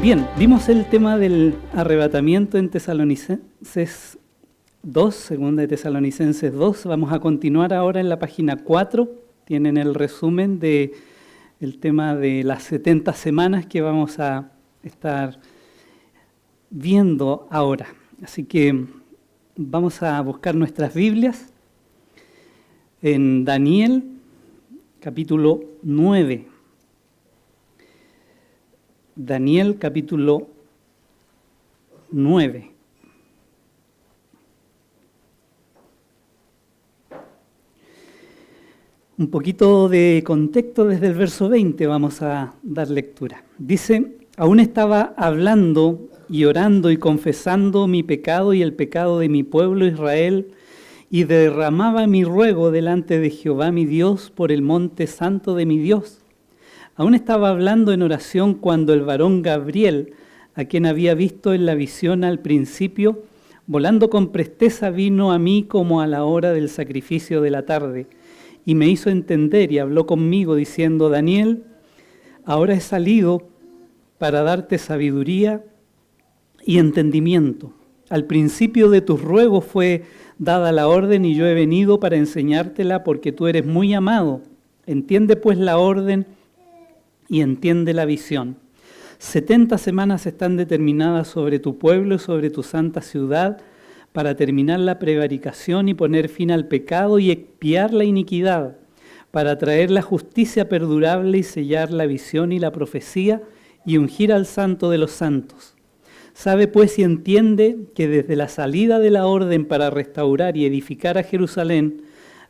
Bien, vimos el tema del arrebatamiento en Tesalonicenses 2, segunda de Tesalonicenses 2. Vamos a continuar ahora en la página 4. Tienen el resumen del tema de las 70 semanas que vamos a estar viendo ahora. Así que vamos a buscar nuestras Biblias en Daniel, capítulo 9. Daniel, capítulo 9. Un poquito de contexto desde el verso 20 vamos a dar lectura. Dice: aún estaba hablando y orando y confesando mi pecado y el pecado de mi pueblo Israel, y derramaba mi ruego delante de Jehová mi Dios por el monte santo de mi Dios. Aún estaba hablando en oración cuando el varón Gabriel, a quien había visto en la visión al principio, volando con presteza vino a mí como a la hora del sacrificio de la tarde, y me hizo entender y habló conmigo diciendo: Daniel, ahora he salido para darte sabiduría y entendimiento. Al principio de tus ruegos fue dada la orden y yo he venido para enseñártela porque tú eres muy amado. Entiende pues la orden y entiende la visión. 70 semanas están determinadas sobre tu pueblo y sobre tu santa ciudad para terminar la prevaricación y poner fin al pecado y expiar la iniquidad, para traer la justicia perdurable y sellar la visión y la profecía y ungir al santo de los santos. Sabe pues y entiende que desde la salida de la orden para restaurar y edificar a Jerusalén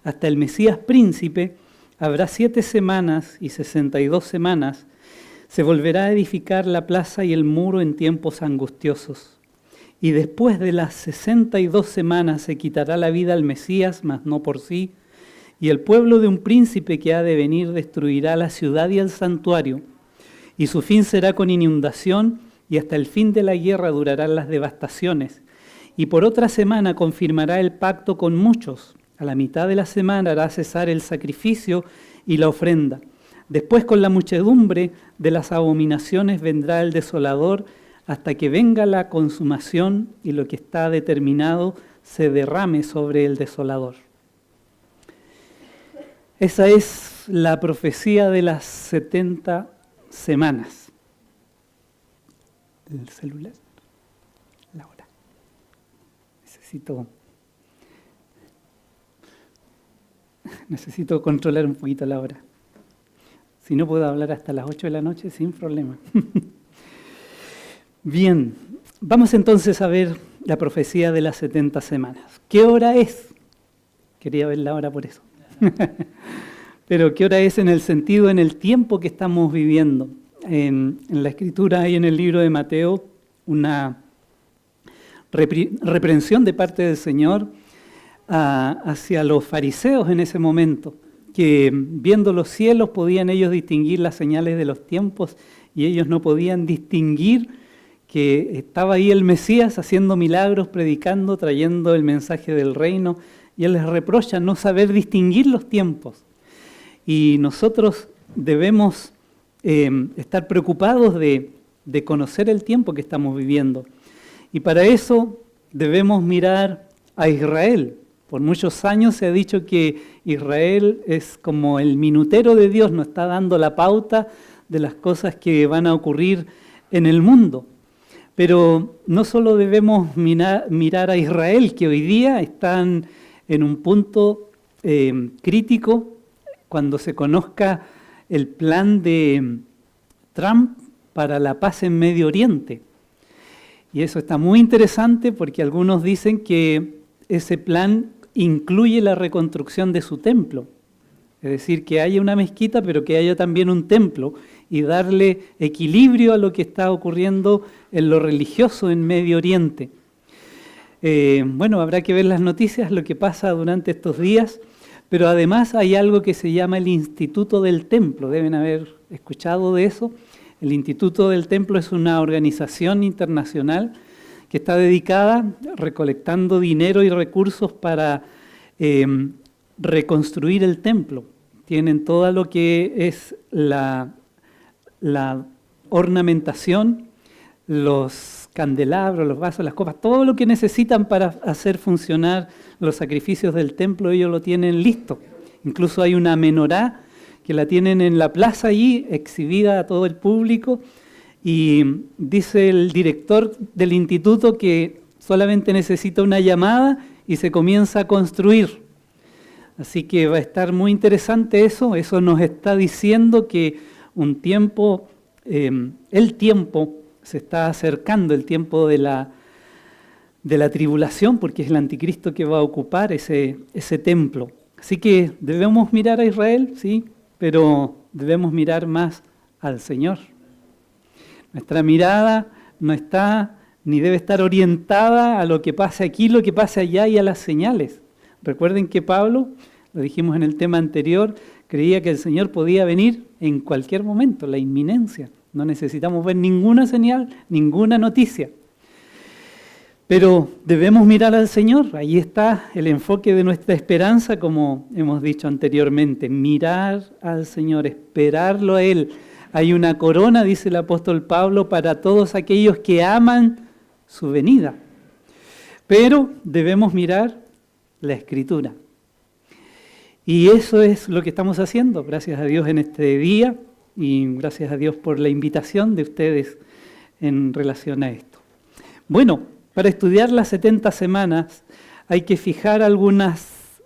hasta el Mesías príncipe, habrá 7 semanas y 62 semanas, se volverá a edificar la plaza y el muro en tiempos angustiosos. Y después de las 62 semanas se quitará la vida al Mesías, mas no por sí, y el pueblo de un príncipe que ha de venir destruirá la ciudad y el santuario, y su fin será con inundación, y hasta el fin de la guerra durarán las devastaciones. Y por otra semana confirmará el pacto con muchos. A la mitad de la semana hará cesar el sacrificio y la ofrenda. Después con la muchedumbre de las abominaciones vendrá el desolador hasta que venga la consumación y lo que está determinado se derrame sobre el desolador. Esa es la profecía de las 70 semanas. El celular, la hora. Necesito controlar un poquito la hora. Si no, puedo hablar hasta las 8 de la noche sin problema. Bien, vamos entonces a ver la profecía de las 70 semanas. ¿Qué hora es? Quería ver la hora por eso. Pero ¿qué hora es en el sentido, en el tiempo que estamos viviendo? En la Escritura y en el libro de Mateo, una reprensión de parte del Señor hacia los fariseos en ese momento, que viendo los cielos podían ellos distinguir las señales de los tiempos y ellos no podían distinguir que estaba ahí el Mesías haciendo milagros, predicando, trayendo el mensaje del reino, y Él les reprocha no saber distinguir los tiempos. Y nosotros debemos estar preocupados de conocer el tiempo que estamos viviendo. Y para eso debemos mirar a Israel. Por muchos años se ha dicho que Israel es como el minutero de Dios, nos está dando la pauta de las cosas que van a ocurrir en el mundo. Pero no solo debemos mirar a Israel, que hoy día están en un punto crítico cuando se conozca el plan de Trump para la paz en Medio Oriente. Y eso está muy interesante porque algunos dicen que ese plan incluye la reconstrucción de su templo. Es decir, que haya una mezquita, pero que haya también un templo y darle equilibrio a lo que está ocurriendo en lo religioso en Medio Oriente. Bueno, habrá que ver las noticias, lo que pasa durante estos días, pero además hay algo que se llama el Instituto del Templo. Deben haber escuchado de eso. El Instituto del Templo es una organización internacional que está dedicada recolectando dinero y recursos para reconstruir el templo. Tienen todo lo que es la ornamentación, los candelabros, los vasos, las copas, todo lo que necesitan para hacer funcionar los sacrificios del templo, ellos lo tienen listo. Incluso hay una menorá que la tienen en la plaza allí, exhibida a todo el público, y dice el director del instituto que solamente necesita una llamada y se comienza a construir. Así que va a estar muy interesante eso nos está diciendo que un tiempo, el tiempo se está acercando, el tiempo de la tribulación, porque es el anticristo que va a ocupar ese templo. Así que debemos mirar a Israel, sí, pero debemos mirar más al Señor. Nuestra mirada no está ni debe estar orientada a lo que pase aquí, lo que pase allá y a las señales. Recuerden que Pablo, lo dijimos en el tema anterior, creía que el Señor podía venir en cualquier momento, la inminencia. No necesitamos ver ninguna señal, ninguna noticia. Pero debemos mirar al Señor, ahí está el enfoque de nuestra esperanza, como hemos dicho anteriormente, mirar al Señor, esperarlo a Él. Hay una corona, dice el apóstol Pablo, para todos aquellos que aman su venida. Pero debemos mirar la Escritura. Y eso es lo que estamos haciendo, gracias a Dios en este día y gracias a Dios por la invitación de ustedes en relación a esto. Bueno, para estudiar las 70 semanas hay que fijar algunas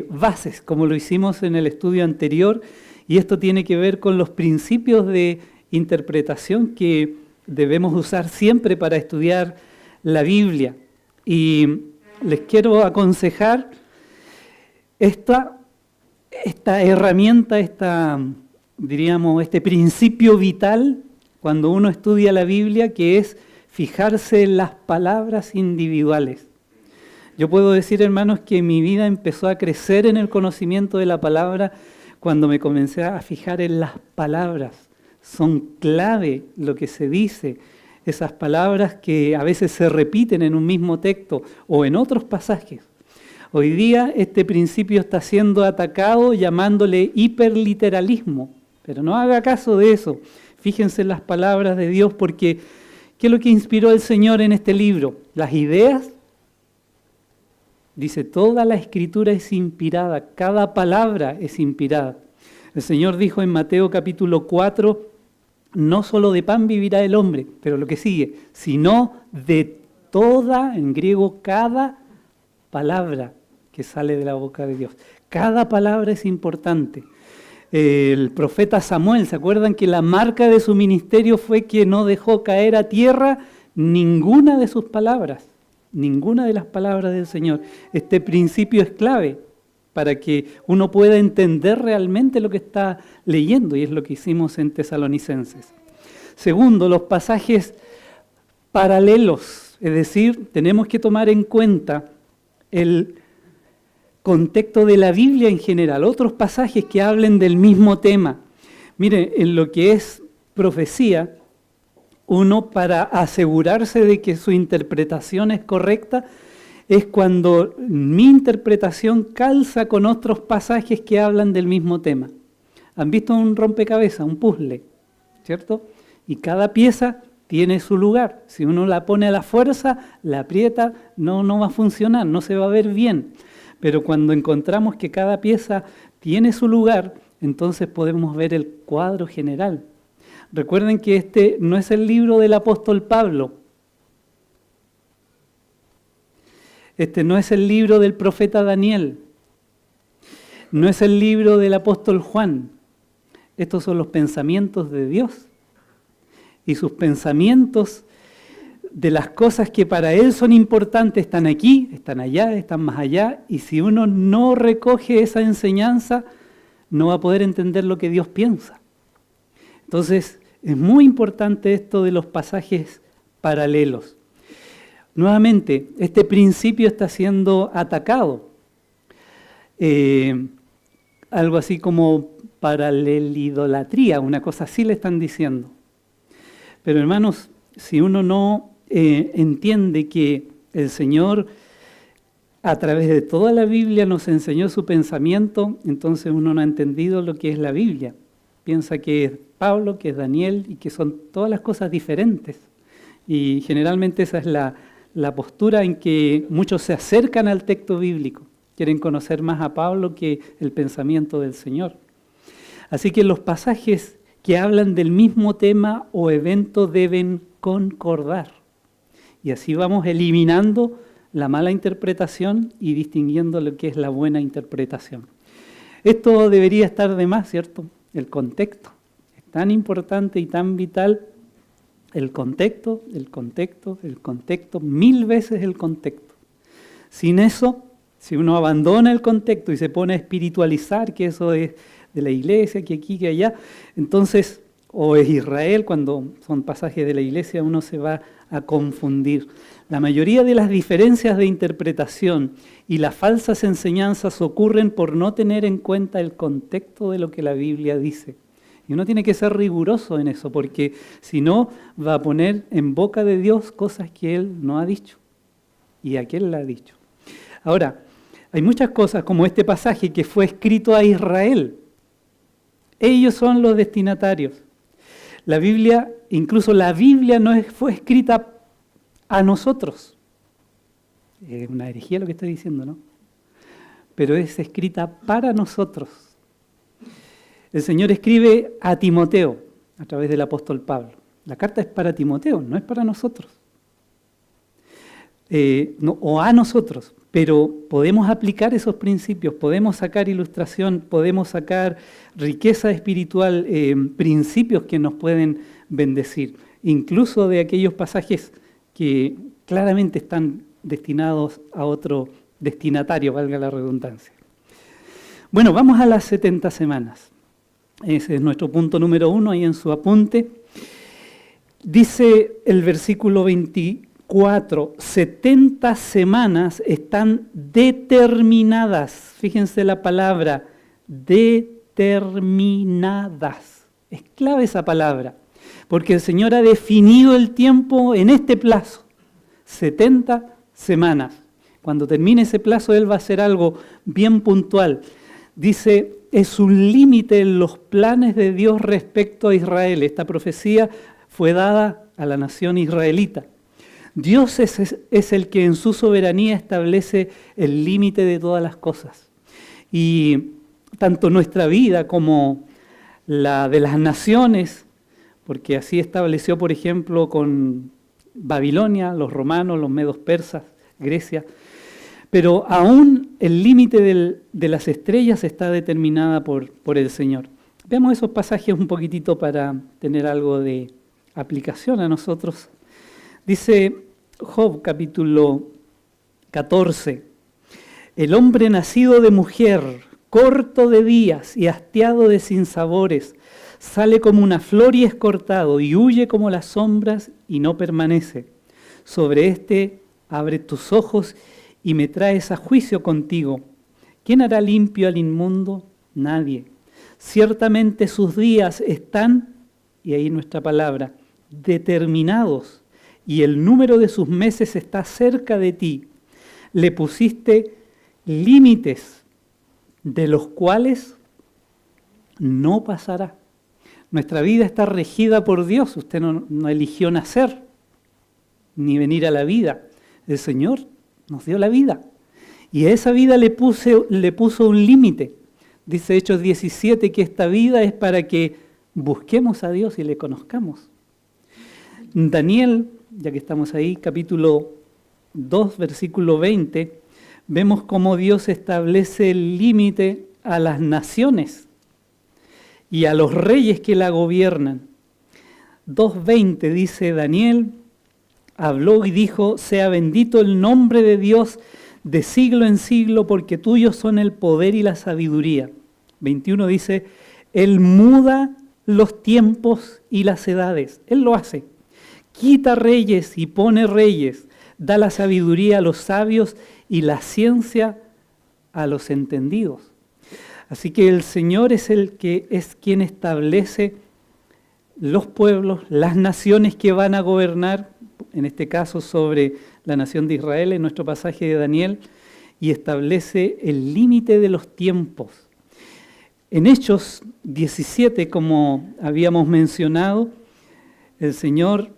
bases, como lo hicimos en el estudio anterior, y esto tiene que ver con los principios de interpretación que debemos usar siempre para estudiar la Biblia. Y les quiero aconsejar esta herramienta, este principio vital cuando uno estudia la Biblia, que es fijarse en las palabras individuales. Yo puedo decir, hermanos, que mi vida empezó a crecer en el conocimiento de la palabra cuando me comencé a fijar en las palabras. Son clave lo que se dice, esas palabras que a veces se repiten en un mismo texto o en otros pasajes. Hoy día este principio está siendo atacado llamándole hiperliteralismo, pero no haga caso de eso. Fíjense en las palabras de Dios, porque ¿qué es lo que inspiró el Señor en este libro? Las ideas. Dice, toda la Escritura es inspirada, cada palabra es inspirada. El Señor dijo en Mateo capítulo 4, no solo de pan vivirá el hombre, pero lo que sigue, sino de toda, en griego, cada palabra que sale de la boca de Dios. Cada palabra es importante. El profeta Samuel, ¿se acuerdan que la marca de su ministerio fue que no dejó caer a tierra ninguna de sus palabras? Ninguna de las palabras del Señor. Este principio es clave para que uno pueda entender realmente lo que está leyendo, y es lo que hicimos en Tesalonicenses. Segundo, los pasajes paralelos, es decir, tenemos que tomar en cuenta el contexto de la Biblia en general, otros pasajes que hablen del mismo tema. Mire, en lo que es profecía, uno, para asegurarse de que su interpretación es correcta, es cuando mi interpretación calza con otros pasajes que hablan del mismo tema. ¿Han visto un rompecabezas, un puzzle? ¿Cierto? Y cada pieza tiene su lugar. Si uno la pone a la fuerza, la aprieta, no va a funcionar, no se va a ver bien. Pero cuando encontramos que cada pieza tiene su lugar, entonces podemos ver el cuadro general. Recuerden que este no es el libro del apóstol Pablo. Este no es el libro del profeta Daniel. No es el libro del apóstol Juan. Estos son los pensamientos de Dios. Y sus pensamientos de las cosas que para Él son importantes están aquí, están allá, están más allá. Y si uno no recoge esa enseñanza, no va a poder entender lo que Dios piensa. Entonces, es muy importante esto de los pasajes paralelos. Nuevamente, este principio está siendo atacado. Algo así como paralelidolatría, una cosa así le están diciendo. Pero hermanos, si uno no entiende que el Señor a través de toda la Biblia nos enseñó su pensamiento, entonces uno no ha entendido lo que es la Biblia. Piensa que es Pablo, que es Daniel y que son todas las cosas diferentes. Y generalmente esa es la postura en que muchos se acercan al texto bíblico. Quieren conocer más a Pablo que el pensamiento del Señor. Así que los pasajes que hablan del mismo tema o evento deben concordar. Y así vamos eliminando la mala interpretación y distinguiendo lo que es la buena interpretación. Esto debería estar de más, ¿cierto? El contexto. Es tan importante y tan vital el contexto, 1000 veces el contexto. Sin eso, si uno abandona el contexto y se pone a espiritualizar, que eso es de la iglesia, que aquí, que allá, entonces, o es Israel, cuando son pasajes de la iglesia, uno se va a confundir. La mayoría de las diferencias de interpretación y las falsas enseñanzas ocurren por no tener en cuenta el contexto de lo que la Biblia dice. Y uno tiene que ser riguroso en eso, porque si no, va a poner en boca de Dios cosas que Él no ha dicho y a quién le ha dicho. Ahora, hay muchas cosas como este pasaje que fue escrito a Israel. Ellos son los destinatarios. La Biblia, incluso la Biblia fue escrita a nosotros. Es una herejía lo que estoy diciendo, ¿no? Pero es escrita para nosotros. El Señor escribe a Timoteo a través del apóstol Pablo. La carta es para Timoteo, no es para nosotros. O a nosotros, pero podemos aplicar esos principios, podemos sacar ilustración, podemos sacar riqueza espiritual, principios que nos pueden bendecir, incluso de aquellos pasajes que claramente están destinados a otro destinatario, valga la redundancia. Bueno, vamos a las 70 semanas. Ese es nuestro punto número 1, ahí en su apunte. Dice el versículo 24, 70 semanas están determinadas. Fíjense la palabra, determinadas. Es clave esa palabra, porque el Señor ha definido el tiempo en este plazo, 70 semanas. Cuando termine ese plazo, Él va a hacer algo bien puntual. Dice, es un límite en los planes de Dios respecto a Israel. Esta profecía fue dada a la nación israelita. Dios es el que en su soberanía establece el límite de todas las cosas. Y tanto nuestra vida como la de las naciones, porque así estableció, por ejemplo, con Babilonia, los romanos, los medos persas, Grecia, pero aún el límite de las estrellas está determinada por el Señor. Veamos esos pasajes un poquitito para tener algo de aplicación a nosotros. Dice Job, capítulo 14, el hombre nacido de mujer, corto de días y hastiado de sinsabores, sale como una flor y es cortado, y huye como las sombras y no permanece. Sobre este abre tus ojos y me traes a juicio contigo. ¿Quién hará limpio al inmundo? Nadie. Ciertamente sus días están, y ahí nuestra palabra, determinados, y el número de sus meses está cerca de ti. Le pusiste límites, de los cuales no pasará. Nuestra vida está regida por Dios. Usted no eligió nacer, ni venir a la vida. El Señor nos dio la vida. Y a esa vida le puso un límite. Dice Hechos 17 que esta vida es para que busquemos a Dios y le conozcamos. Daniel, ya que estamos ahí, capítulo 2, versículo 20, vemos cómo Dios establece el límite a las naciones y a los reyes que la gobiernan. 2:20 dice Daniel, habló y dijo, sea bendito el nombre de Dios de siglo en siglo, porque tuyos son el poder y la sabiduría. 21 dice, Él muda los tiempos y las edades. Él lo hace. Quita reyes y pone reyes. Da la sabiduría a los sabios y la ciencia a los entendidos. Así que el Señor es quien establece los pueblos, las naciones que van a gobernar, en este caso sobre la nación de Israel, en nuestro pasaje de Daniel, y establece el límite de los tiempos. En Hechos 17, como habíamos mencionado, el Señor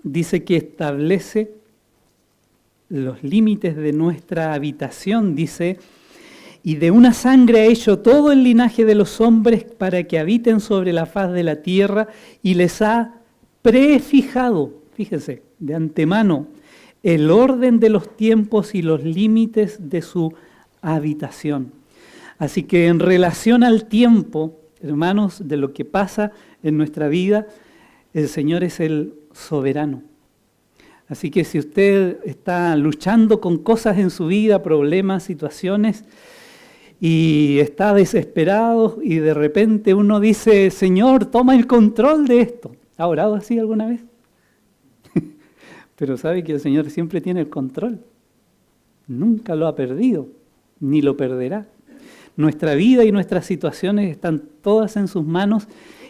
dice que establece los límites de nuestra habitación, dice, y de una sangre ha hecho todo el linaje de los hombres para que habiten sobre la faz de la tierra y les ha prefijado, fíjese, de antemano, el orden de los tiempos y los límites de su habitación. Así que en relación al tiempo, hermanos, de lo que pasa en nuestra vida, el Señor es el soberano. Así que si usted está luchando con cosas en su vida, problemas, situaciones, y está desesperado y de repente uno dice, Señor, toma el control de esto. ¿Ha orado así alguna vez? Pero sabe que el Señor siempre tiene el control. Nunca lo ha perdido, ni lo perderá. Nuestra vida y nuestras situaciones están todas en sus manos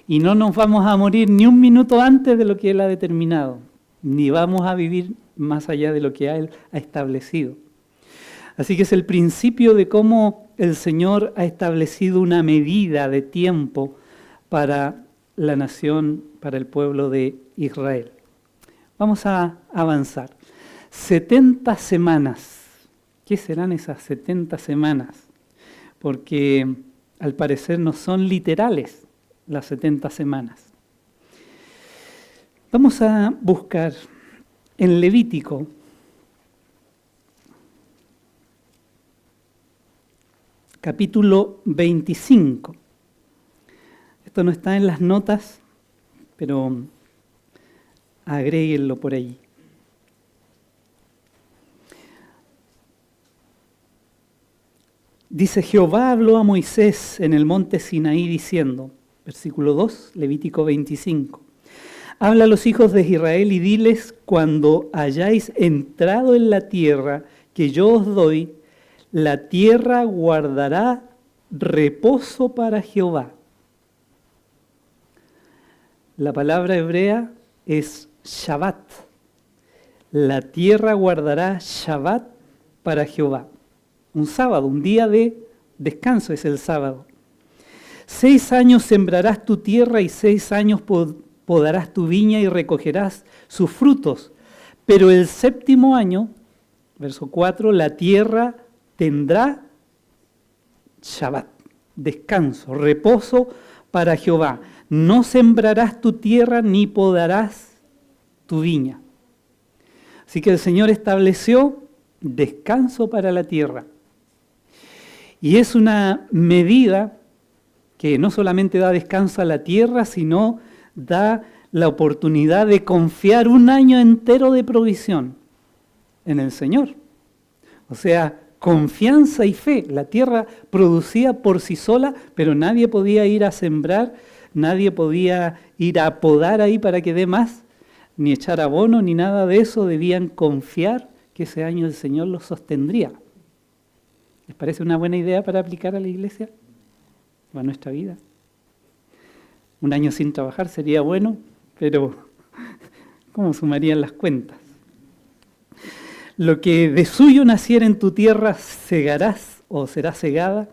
y no nos vamos a morir ni un minuto antes de lo que Él ha determinado, ni vamos a vivir más allá de lo que Él ha establecido. Así que es el principio de cómo el Señor ha establecido una medida de tiempo para la nación, para el pueblo de Israel. Vamos a avanzar. 70 semanas. ¿Qué serán esas 70 semanas? Porque al parecer no son literales las 70 semanas. Vamos a buscar en Levítico, capítulo 25. Esto no está en las notas, pero agréguenlo por ahí. Dice, Jehová habló a Moisés en el monte Sinaí diciendo, versículo 2, Levítico 25. Habla a los hijos de Israel y diles, cuando hayáis entrado en la tierra que yo os doy, la tierra guardará reposo para Jehová. La palabra hebrea es Shabbat. La tierra guardará Shabbat para Jehová. Un sábado, un día de descanso es el sábado. 6 años sembrarás tu tierra y 6 años podarás tu viña y recogerás sus frutos. Pero el 7º año, verso 4, la tierra tendrá Shabbat, descanso, reposo para Jehová. No sembrarás tu tierra ni podarás tu viña. Así que el Señor estableció descanso para la tierra. Y es una medida que no solamente da descanso a la tierra, sino da la oportunidad de confiar un año entero de provisión en el Señor. O sea, confianza y fe. La tierra producía por sí sola, pero nadie podía ir a sembrar, nadie podía ir a podar ahí para que dé más, ni echar abono, ni nada de eso. Debían confiar que ese año el Señor los sostendría. ¿Les parece una buena idea para aplicar a la iglesia o a nuestra vida? Un año sin trabajar sería bueno, pero ¿cómo sumarían las cuentas? Lo que de suyo naciera en tu tierra segarás o será segada.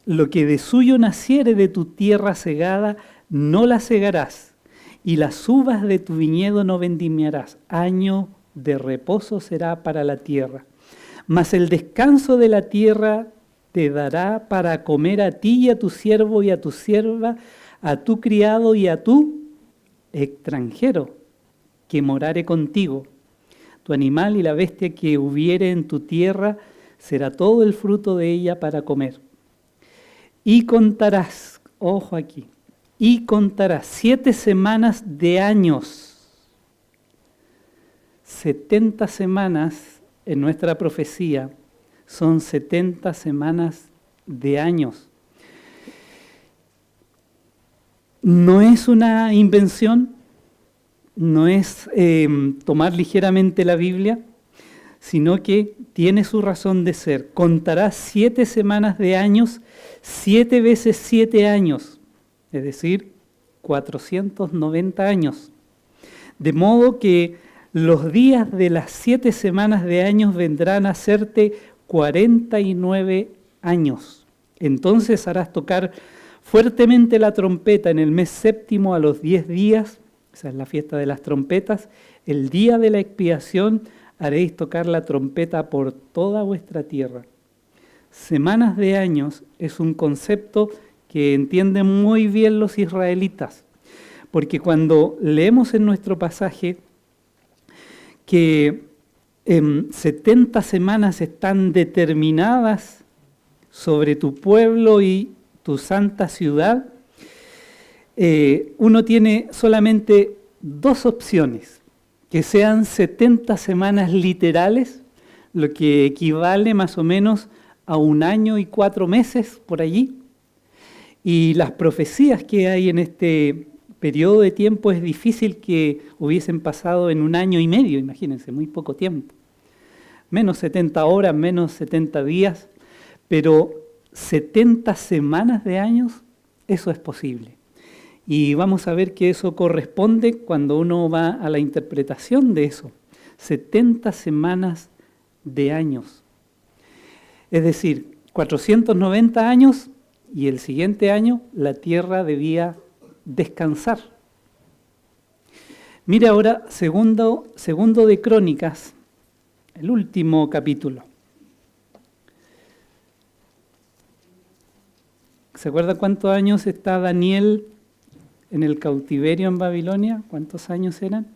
Lo que de suyo naciere de tu tierra segada, no la segarás, y las uvas de tu viñedo no vendimiarás. Año de reposo será para la tierra. Mas el descanso de la tierra te dará para comer a ti y a tu siervo y a tu sierva, a tu criado y a tu extranjero, que morare contigo. Tu animal y la bestia que hubiere en tu tierra, será todo el fruto de ella para comer. Y contarás, ojo aquí, y contarás 7 semanas de años. 70 semanas en nuestra profecía son 70 semanas de años. No es una invención, no es tomar ligeramente la Biblia, sino que tiene su razón de ser. Contarás 7 semanas de años, 7 veces 7 años, es decir, 490 años. De modo que los días de las 7 semanas de años vendrán a serte 49 años. Entonces harás tocar fuertemente la trompeta en el mes 7º a los 10 días, esa es la fiesta de las trompetas, el día de la expiación haréis tocar la trompeta por toda vuestra tierra. Semanas de años es un concepto que entienden muy bien los israelitas, porque cuando leemos en nuestro pasaje que 70 semanas están determinadas sobre tu pueblo y tu santa ciudad, uno tiene solamente dos opciones: que sean 70 semanas literales, lo que equivale más o menos a 1 año y 4 meses por allí. Y las profecías que hay en este periodo de tiempo es difícil que hubiesen pasado en 1 año y medio, imagínense, muy poco tiempo. Menos 70 horas, menos 70 días, pero 70 semanas de años, eso es posible. Y vamos a ver que eso corresponde cuando uno va a la interpretación de eso. 70 semanas de años. Es decir, 490 años y el siguiente año la tierra debía descansar. Mire ahora segundo de Crónicas, el último capítulo. ¿Se acuerda cuántos años está Daniel en el cautiverio en Babilonia? ¿Cuántos años eran?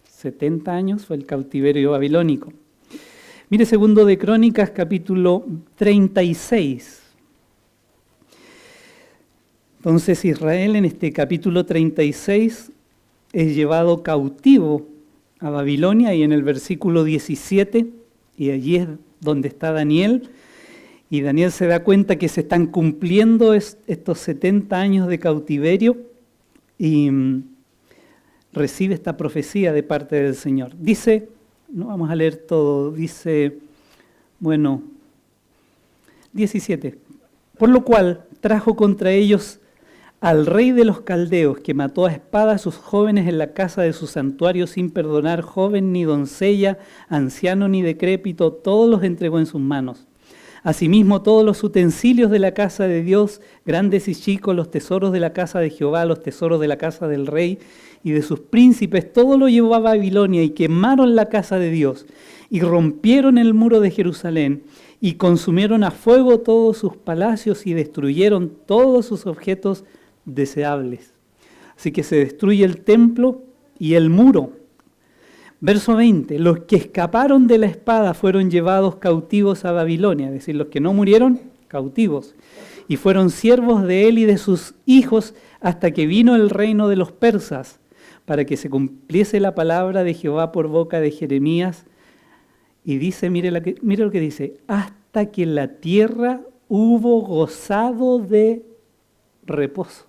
70 años fue el cautiverio babilónico. Mire segundo de Crónicas, capítulo 36. Entonces Israel en este capítulo 36 es llevado cautivo a Babilonia, y en el versículo 17, y allí es donde está Daniel, y Daniel se da cuenta que se están cumpliendo estos 70 años de cautiverio y recibe esta profecía de parte del Señor. Dice, no vamos a leer todo, dice, 17. Por lo cual trajo contra ellos al rey de los caldeos, que mató a espada a sus jóvenes en la casa de su santuario sin perdonar joven ni doncella, anciano ni decrépito, todos los entregó en sus manos. Asimismo, todos los utensilios de la casa de Dios, grandes y chicos, los tesoros de la casa de Jehová, los tesoros de la casa del rey y de sus príncipes, todo lo llevó a Babilonia, y quemaron la casa de Dios, y rompieron el muro de Jerusalén, y consumieron a fuego todos sus palacios, y destruyeron todos sus objetos deseables. Así que se destruye el templo y el muro. Verso 20, los que escaparon de la espada fueron llevados cautivos a Babilonia, es decir, los que no murieron, cautivos, y fueron siervos de él y de sus hijos hasta que vino el reino de los persas, para que se cumpliese la palabra de Jehová por boca de Jeremías. Y dice, mire lo que dice, hasta que la tierra hubo gozado de reposo.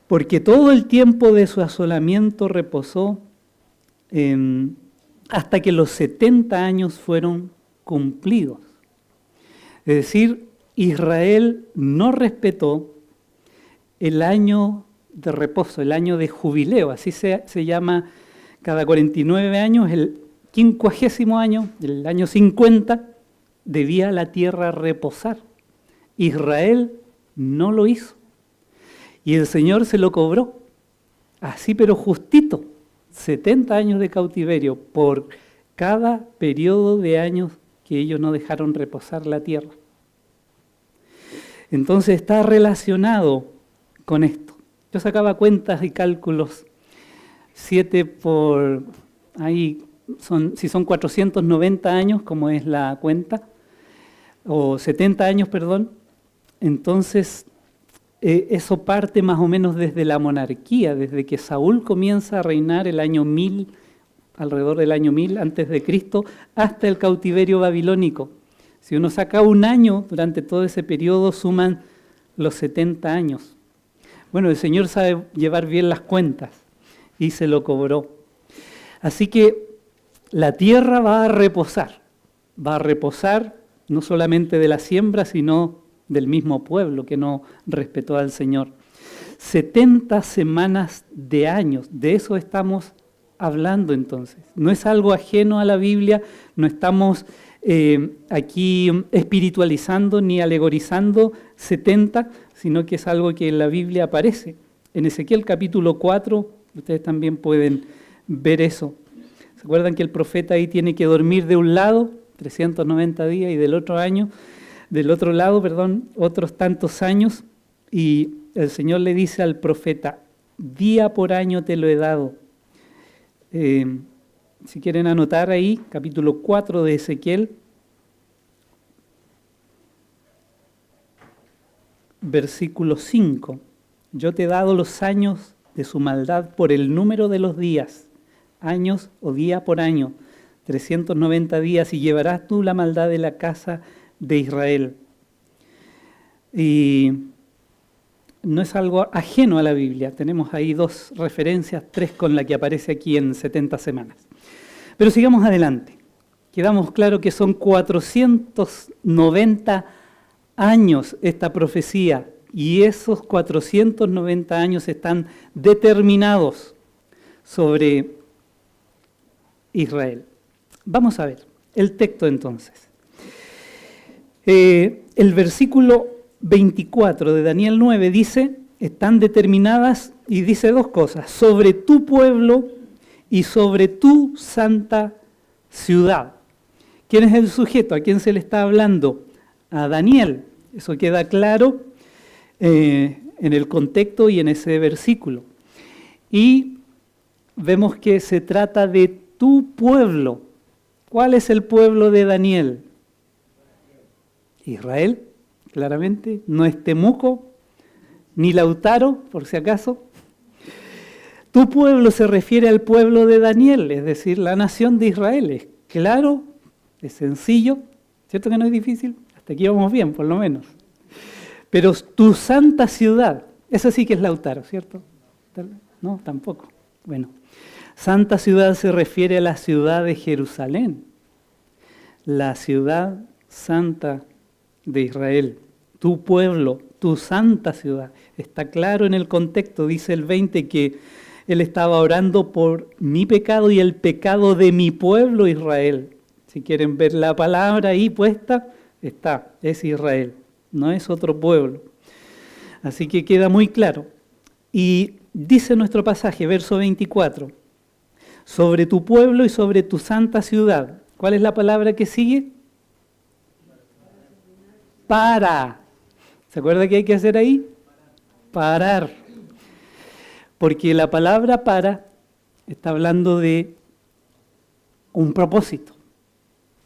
Porque todo el tiempo de su asolamiento reposó hasta que los 70 años fueron cumplidos. Es decir, Israel no respetó el año de reposo, el año de jubileo, así se llama cada 49 años, el 50º año, el año 50, debía la tierra reposar. Israel no lo hizo. Y el Señor se lo cobró, así pero justito, 70 años de cautiverio por cada periodo de años que ellos no dejaron reposar la tierra. Entonces está relacionado con esto. Yo sacaba cuentas y cálculos, 7 por, ahí si son 490 años, como es la cuenta, o 70 años, perdón, entonces eso parte más o menos desde la monarquía, desde que Saúl comienza a reinar el año 1000, alrededor del año 1000 antes de Cristo, hasta el cautiverio babilónico. Si uno saca 1 año durante todo ese periodo, suman los 70 años. Bueno, el Señor sabe llevar bien las cuentas y se lo cobró. Así que la tierra va a reposar no solamente de la siembra, sino del mismo pueblo que no respetó al Señor. 70 semanas de años, de eso estamos hablando entonces. No es algo ajeno a la Biblia, no estamos aquí espiritualizando ni alegorizando 70, sino que es algo que en la Biblia aparece. En Ezequiel capítulo 4, ustedes también pueden ver eso. ¿Se acuerdan que el profeta ahí tiene que dormir de un lado, 390 días, y del otro lado, otros tantos años? Y el Señor le dice al profeta, día por año te lo he dado. Si quieren anotar ahí, capítulo 4 de Ezequiel, versículo 5. Yo te he dado los años de su maldad por el número de los días, años o día por año, 390 días, y llevarás tú la maldad de la casa de Israel. Y no es algo ajeno a la Biblia. Tenemos ahí 2 referencias, 3 con la que aparece aquí en 70 semanas. Pero sigamos adelante. Quedamos claro que son 490 años esta profecía, y esos 490 años están determinados sobre Israel. Vamos a ver el texto entonces. El versículo 24 de Daniel 9 dice, están determinadas, y dice 2 cosas, sobre tu pueblo y sobre tu santa ciudad. ¿Quién es el sujeto? ¿A quién se le está hablando? A Daniel. Eso queda claro en el contexto y en ese versículo. Y vemos que se trata de tu pueblo. ¿Cuál es el pueblo de Daniel? Israel, claramente. No es Temuco, ni Lautaro, por si acaso. Tu pueblo se refiere al pueblo de Daniel, es decir, la nación de Israel. Es claro, es sencillo, ¿cierto que no es difícil? Hasta aquí vamos bien, por lo menos. Pero tu santa ciudad, esa sí que es Lautaro, ¿cierto? No, tampoco. Bueno, santa ciudad se refiere a la ciudad de Jerusalén, la ciudad santa de Israel, tu pueblo, tu santa ciudad. Está claro en el contexto, dice el 20 que él estaba orando por mi pecado y el pecado de mi pueblo Israel. Si quieren ver la palabra ahí puesta, es Israel, no es otro pueblo. Así que queda muy claro. Y dice nuestro pasaje, verso 24, sobre tu pueblo y sobre tu santa ciudad. ¿Cuál es la palabra que sigue? Para. ¿Se acuerda qué hay que hacer ahí? Parar. Porque la palabra para está hablando de un propósito.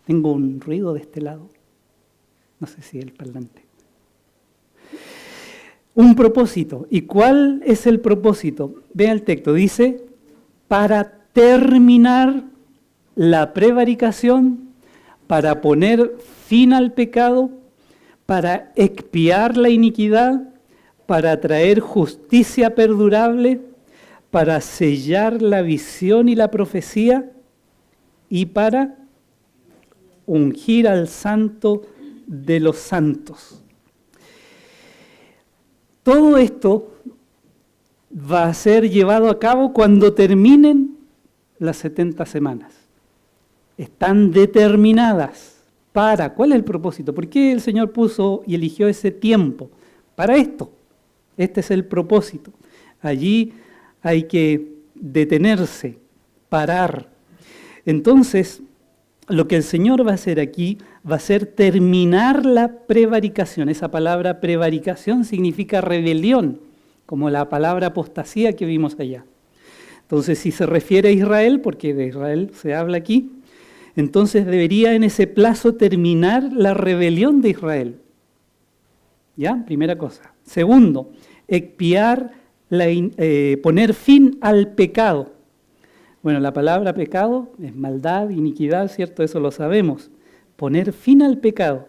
Tengo un ruido de este lado. No sé si el parlante. Un propósito. ¿Y cuál es el propósito? Vea el texto. Dice, para terminar la prevaricación, para poner fin al pecado, para expiar la iniquidad, para traer justicia perdurable, para sellar la visión y la profecía, y para ungir al santo de los santos. Todo esto va a ser llevado a cabo cuando terminen las 70 semanas. Están determinadas para. ¿Cuál es el propósito? ¿Por qué el Señor puso y eligió ese tiempo? Para esto. Este es el propósito. Allí hay que detenerse, parar. Entonces, lo que el Señor va a hacer aquí va a ser terminar la prevaricación. Esa palabra prevaricación significa rebelión, como la palabra apostasía que vimos allá. Entonces, si se refiere a Israel, porque de Israel se habla aquí, entonces debería en ese plazo terminar la rebelión de Israel. ¿Ya? Primera cosa. Segundo, expiar, poner fin al pecado. Bueno, la palabra pecado es maldad, iniquidad, ¿cierto? Eso lo sabemos. Poner fin al pecado.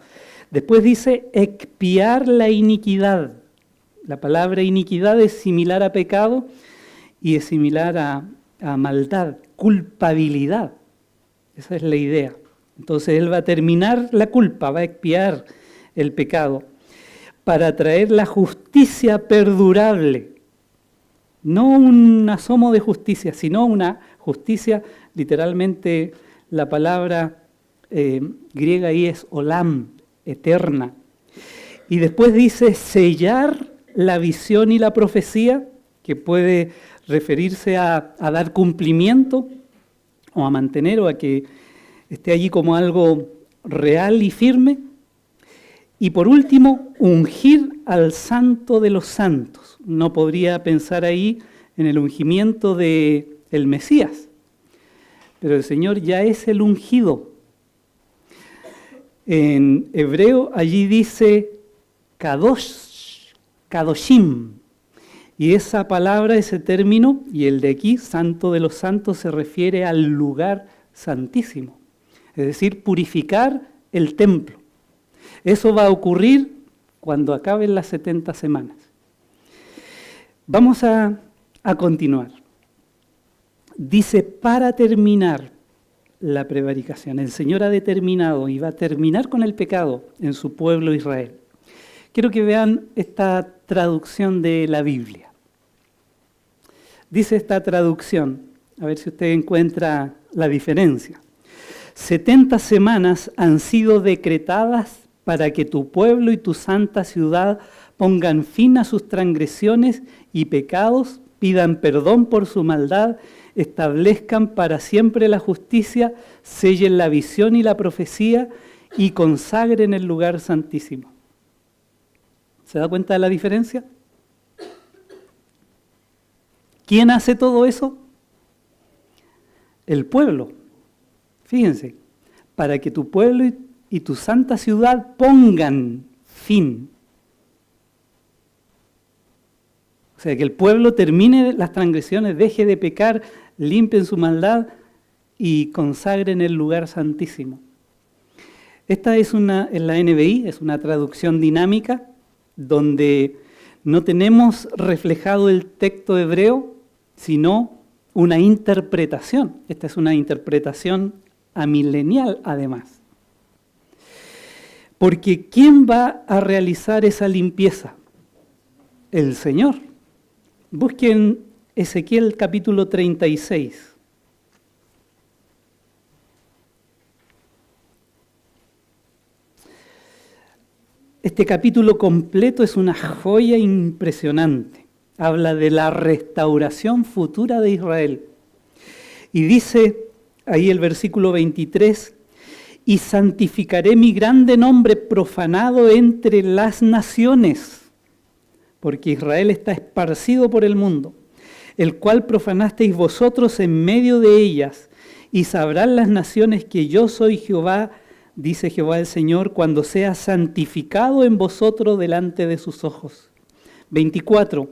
Después dice expiar la iniquidad. La palabra iniquidad es similar a pecado y es similar a maldad, culpabilidad. Esa es la idea. Entonces él va a terminar la culpa, va a expiar el pecado para traer la justicia perdurable. No un asomo de justicia, sino una justicia, literalmente la palabra griega ahí es olam, eterna. Y después dice sellar la visión y la profecía, que puede referirse a dar cumplimiento o a mantener o a que esté allí como algo real y firme. Y por último, ungir al santo de los santos. No podría pensar ahí en el ungimiento del Mesías, pero el Señor ya es el ungido. En hebreo allí dice kadosh, kadoshim, y esa palabra, ese término, y el de aquí, santo de los santos, se refiere al lugar santísimo, es decir, purificar el templo. Eso va a ocurrir cuando acaben las 70 semanas. Vamos a continuar. Dice, para terminar la prevaricación, el Señor ha determinado y va a terminar con el pecado en su pueblo Israel. Quiero que vean esta traducción de la Biblia. Dice esta traducción, a ver si usted encuentra la diferencia. 70 semanas han sido decretadas para que tu pueblo y tu santa ciudad pongan fin a sus transgresiones y pecados, pidan perdón por su maldad, establezcan para siempre la justicia, sellen la visión y la profecía y consagren el lugar santísimo. ¿Se da cuenta de la diferencia? ¿Quién hace todo eso? El pueblo. Fíjense, para que tu pueblo y tu santa ciudad pongan fin. O sea, que el pueblo termine las transgresiones, deje de pecar, limpien su maldad y consagren el lugar santísimo. Esta es en la NBI, es una traducción dinámica, donde no tenemos reflejado el texto hebreo, sino una interpretación. Esta es una interpretación amilenial, además. Porque ¿quién va a realizar esa limpieza? El Señor. Busquen Ezequiel capítulo 36. Este capítulo completo es una joya impresionante. Habla de la restauración futura de Israel. Y dice ahí el versículo 23, y santificaré mi grande nombre profanado entre las naciones, porque Israel está esparcido por el mundo, el cual profanasteis vosotros en medio de ellas, y sabrán las naciones que yo soy Jehová, dice Jehová el Señor, cuando sea santificado en vosotros delante de sus ojos. 24.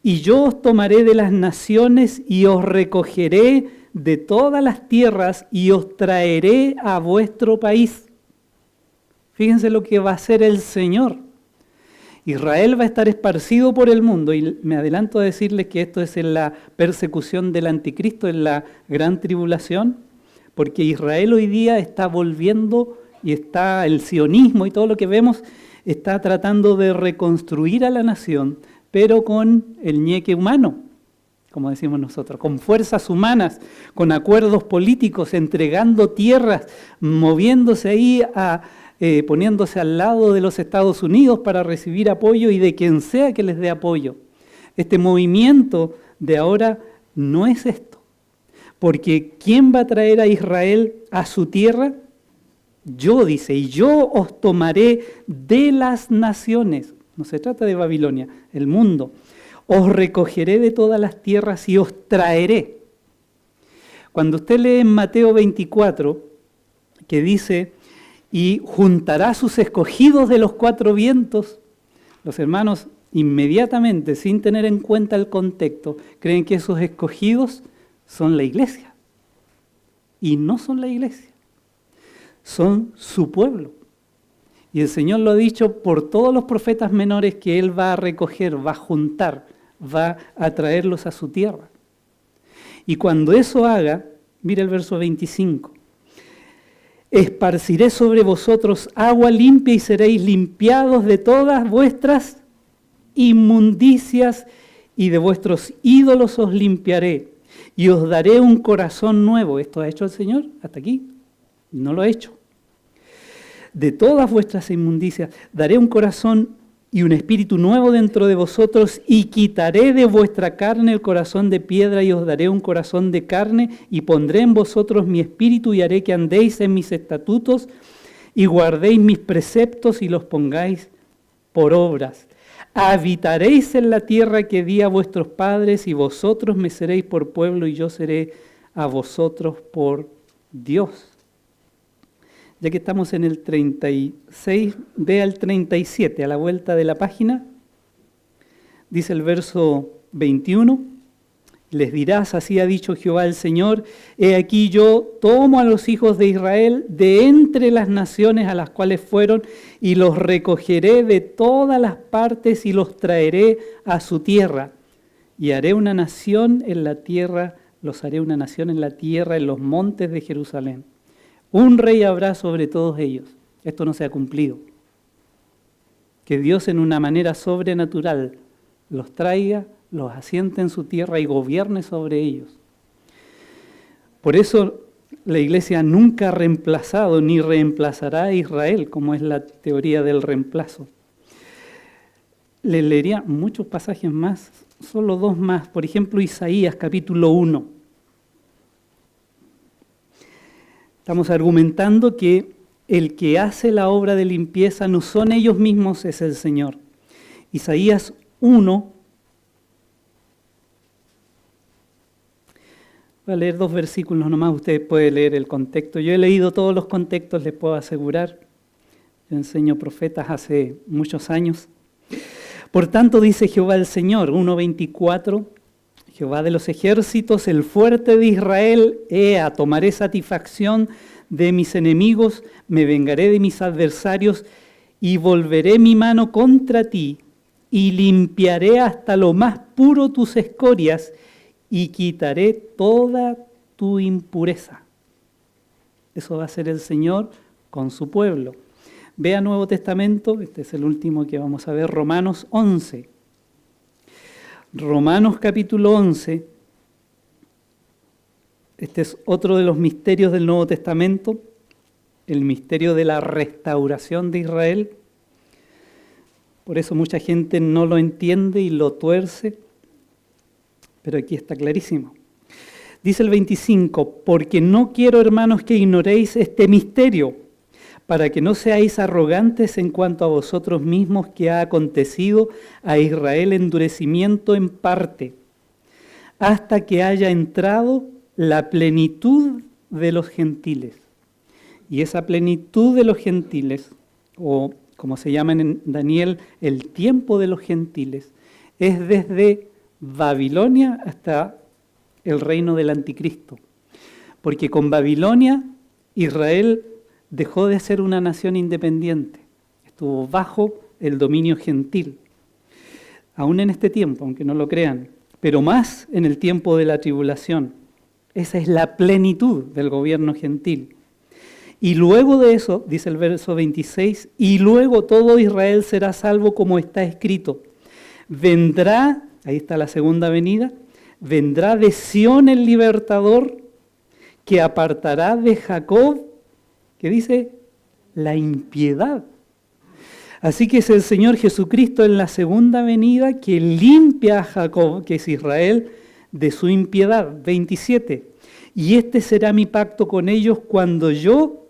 Y yo os tomaré de las naciones y os recogeré de todas las tierras y os traeré a vuestro país. Fíjense lo que va a hacer el Señor. Israel va a estar esparcido por el mundo, y me adelanto a decirles que esto es en la persecución del anticristo, en la gran tribulación, porque Israel hoy día está volviendo, y está el sionismo y todo lo que vemos, está tratando de reconstruir a la nación, pero con el ñeque humano, como decimos nosotros, con fuerzas humanas, con acuerdos políticos, entregando tierras, moviéndose ahí, poniéndose al lado de los Estados Unidos para recibir apoyo y de quien sea que les dé apoyo. Este movimiento de ahora no es esto, porque ¿quién va a traer a Israel a su tierra? Yo, dice, y yo os tomaré de las naciones. No se trata de Babilonia, el mundo. Os recogeré de todas las tierras y os traeré. Cuando usted lee en Mateo 24, que dice, y juntará sus escogidos de los cuatro vientos, los hermanos inmediatamente, sin tener en cuenta el contexto, creen que esos escogidos son la iglesia. Y no son la iglesia, son su pueblo. Y el Señor lo ha dicho por todos los profetas menores que Él va a recoger, va a juntar, va a traerlos a su tierra. Y cuando eso haga, mira el verso 25, esparciré sobre vosotros agua limpia y seréis limpiados de todas vuestras inmundicias y de vuestros ídolos os limpiaré y os daré un corazón nuevo. ¿Esto ha hecho el Señor hasta aquí? No lo ha hecho. de todas vuestras inmundicias. Daré un corazón y un espíritu nuevo dentro de vosotros, y quitaré de vuestra carne el corazón de piedra, y os daré un corazón de carne, y pondré en vosotros mi espíritu, y haré que andéis en mis estatutos, y guardéis mis preceptos, y los pongáis por obras. Habitaréis en la tierra que di a vuestros padres, y vosotros me seréis por pueblo, y yo seré a vosotros por Dios. Ya que estamos en el 36, ve al 37, a la vuelta de la página. Dice el verso 21, les dirás, así ha dicho Jehová el Señor, he aquí yo tomo a los hijos de Israel de entre las naciones a las cuales fueron, y los recogeré de todas las partes y los traeré a su tierra. Y haré una nación en la tierra, los haré una nación en la tierra, en los montes de Jerusalén. Un rey habrá sobre todos ellos. Esto no se ha cumplido. Que Dios en una manera sobrenatural los traiga, los asiente en su tierra y gobierne sobre ellos. Por eso la Iglesia nunca ha reemplazado ni reemplazará a Israel, como es la teoría del reemplazo. Le leería muchos pasajes más, solo dos más. Por ejemplo, Isaías capítulo 1. Estamos argumentando que el que hace la obra de limpieza no son ellos mismos, es el Señor. Isaías 1. Voy a leer 2 versículos nomás, ustedes pueden leer el contexto. Yo he leído todos los contextos, les puedo asegurar. Yo enseño profetas hace muchos años. Por tanto, dice Jehová el Señor, 1:24, Jehová de los ejércitos, el fuerte de Israel, tomaré satisfacción de mis enemigos, me vengaré de mis adversarios y volveré mi mano contra ti y limpiaré hasta lo más puro tus escorias y quitaré toda tu impureza. Eso va a hacer el Señor con su pueblo. Vea Nuevo Testamento, este es el último que vamos a ver, Romanos 11. Romanos capítulo 11, este es otro de los misterios del Nuevo Testamento, el misterio de la restauración de Israel. Por eso mucha gente no lo entiende y lo tuerce, pero aquí está clarísimo. Dice el 25, porque no quiero, hermanos, que ignoréis este misterio, para que no seáis arrogantes en cuanto a vosotros mismos, que ha acontecido a Israel endurecimiento en parte, hasta que haya entrado la plenitud de los gentiles. Y esa plenitud de los gentiles, o como se llama en Daniel, el tiempo de los gentiles, es desde Babilonia hasta el reino del anticristo. Porque con Babilonia, Israel dejó de ser una nación independiente, estuvo bajo el dominio gentil, aún en este tiempo, aunque no lo crean, pero más en el tiempo de la tribulación. Esa es la plenitud del gobierno gentil. Y luego de eso, dice el verso 26, y luego todo Israel será salvo como está escrito. Vendrá, ahí está la segunda venida, vendrá de Sión el libertador, que apartará de Jacob, que dice, la impiedad. Así que es el Señor Jesucristo en la segunda venida que limpia a Jacob, que es Israel, de su impiedad. 27. Y este será mi pacto con ellos cuando yo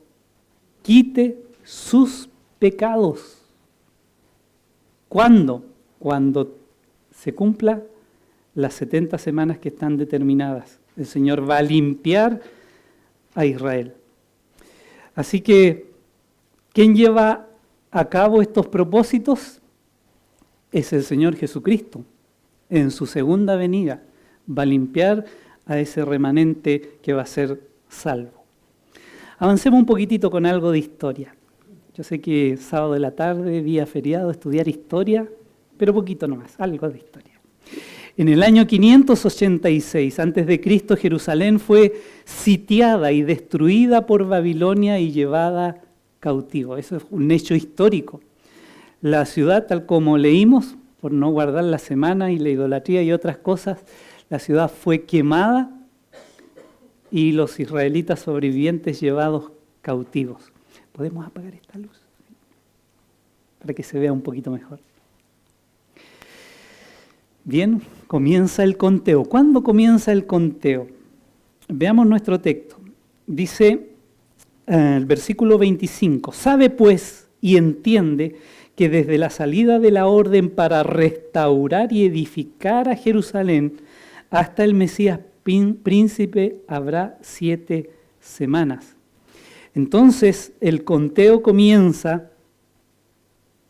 quite sus pecados. ¿Cuándo? Cuando se cumpla las 70 semanas que están determinadas. El Señor va a limpiar a Israel. Así que, ¿quién lleva a cabo estos propósitos? Es el Señor Jesucristo. En su segunda venida va a limpiar a ese remanente que va a ser salvo. Avancemos un poquitito con algo de historia. Yo sé que sábado de la tarde, día feriado, estudiar historia, pero poquito nomás, algo de historia. En el año 586 a.C., Jerusalén fue sitiada y destruida por Babilonia y llevada cautivo. Eso es un hecho histórico. La ciudad, tal como leímos, por no guardar la semana y la idolatría y otras cosas, la ciudad fue quemada y los israelitas sobrevivientes llevados cautivos. ¿Podemos apagar esta luz? Para que se vea un poquito mejor. Bien, comienza el conteo. ¿Cuándo comienza el conteo? Veamos nuestro texto. Dice el versículo 25, sabe pues y entiende que desde la salida de la orden para restaurar y edificar a Jerusalén hasta el Mesías príncipe habrá 7 semanas. Entonces el conteo comienza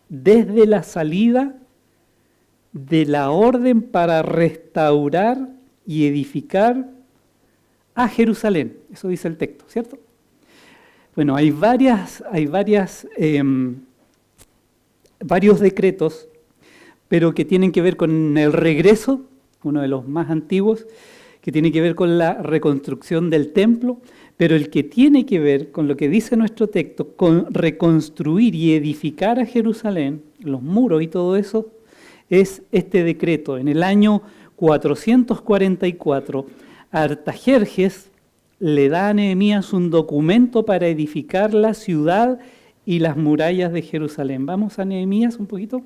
desde la salida de la orden para restaurar y edificar a Jerusalén. Eso dice el texto, ¿cierto? Bueno, hay varios decretos, pero que tienen que ver con el regreso, uno de los más antiguos, que tiene que ver con la reconstrucción del templo, pero el que tiene que ver con lo que dice nuestro texto, con reconstruir y edificar a Jerusalén, los muros y todo eso, es este decreto. En el año 444, Artajerjes le da a Nehemías un documento para edificar la ciudad y las murallas de Jerusalén. Vamos a Nehemías un poquito.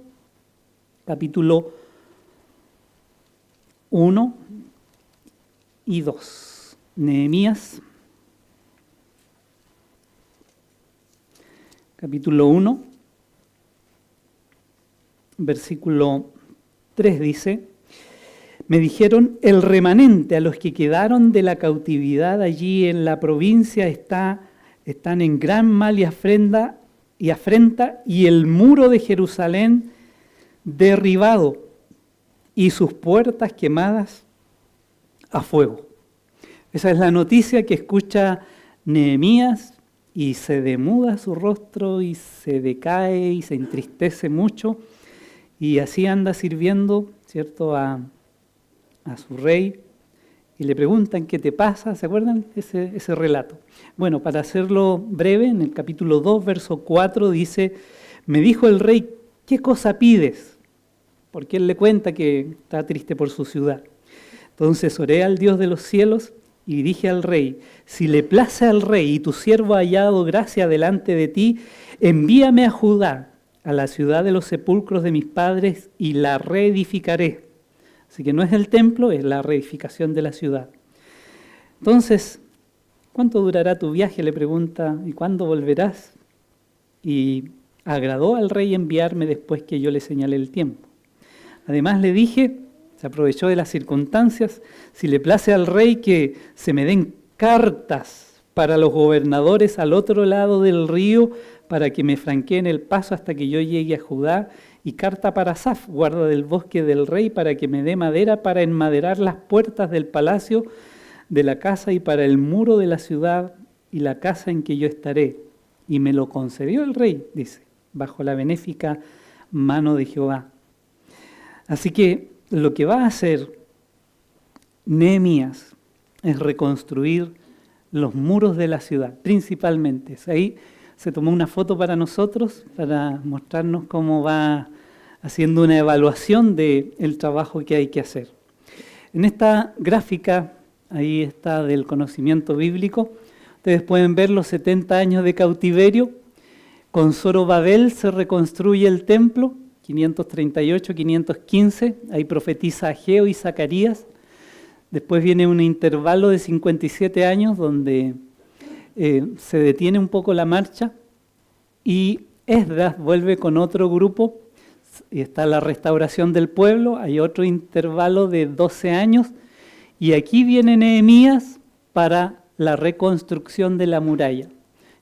Capítulo 1 y 2. Nehemías, capítulo 1, versículo 3 dice: me dijeron, el remanente a los que quedaron de la cautividad allí en la provincia están en gran mal y afrenta, y el muro de Jerusalén derribado y sus puertas quemadas a fuego. Esa es la noticia que escucha Nehemías y se demuda su rostro y se decae y se entristece mucho y así anda sirviendo, ¿cierto?, a su rey, y le preguntan qué te pasa. ¿Se acuerdan ese relato? Bueno, para hacerlo breve, en el capítulo 2, verso 4 dice: me dijo el rey, ¿qué cosa pides? Porque él le cuenta que está triste por su ciudad. Entonces oré al Dios de los cielos y dije al rey: si le place al rey y tu siervo ha hallado gracia delante de ti, envíame a Judá, a la ciudad de los sepulcros de mis padres, y la reedificaré. Así que no es el templo, es la reedificación de la ciudad. Entonces, ¿cuánto durará tu viaje?, le pregunta, ¿y cuándo volverás? Y agradó al rey enviarme después que yo le señalé el tiempo. Además le dije, se aprovechó de las circunstancias, si le place al rey que se me den cartas para los gobernadores al otro lado del río, para que me franqueen el paso hasta que yo llegue a Judá, y carta para Asaf, guarda del bosque del rey, para que me dé madera para enmaderar las puertas del palacio, de la casa y para el muro de la ciudad y la casa en que yo estaré. Y me lo concedió el rey, dice, bajo la benéfica mano de Jehová. Así que lo que va a hacer Nehemías es reconstruir los muros de la ciudad, principalmente. Ahí se tomó una foto para nosotros, para mostrarnos cómo va haciendo una evaluación del trabajo que hay que hacer. En esta gráfica, ahí está del conocimiento bíblico, ustedes pueden ver los 70 años de cautiverio. Con Zorobabel se reconstruye el templo, 538-515, ahí profetiza Ageo y Zacarías. Después viene un intervalo de 57 años donde se detiene un poco la marcha y Esdras vuelve con otro grupo y está la restauración del pueblo, hay otro intervalo de 12 años y aquí viene Nehemías para la reconstrucción de la muralla.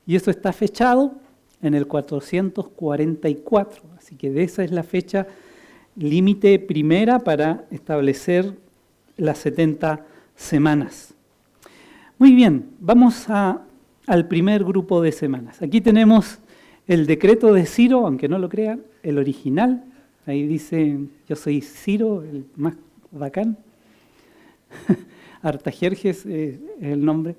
Y eso está fechado en el 444, así que esa es la fecha límite primera para establecer las 70 semanas. Muy bien, vamos al primer grupo de semanas. Aquí tenemos el decreto de Ciro, aunque no lo crean, el original. Ahí dice, yo soy Ciro, el más bacán. Artajerjes es el nombre.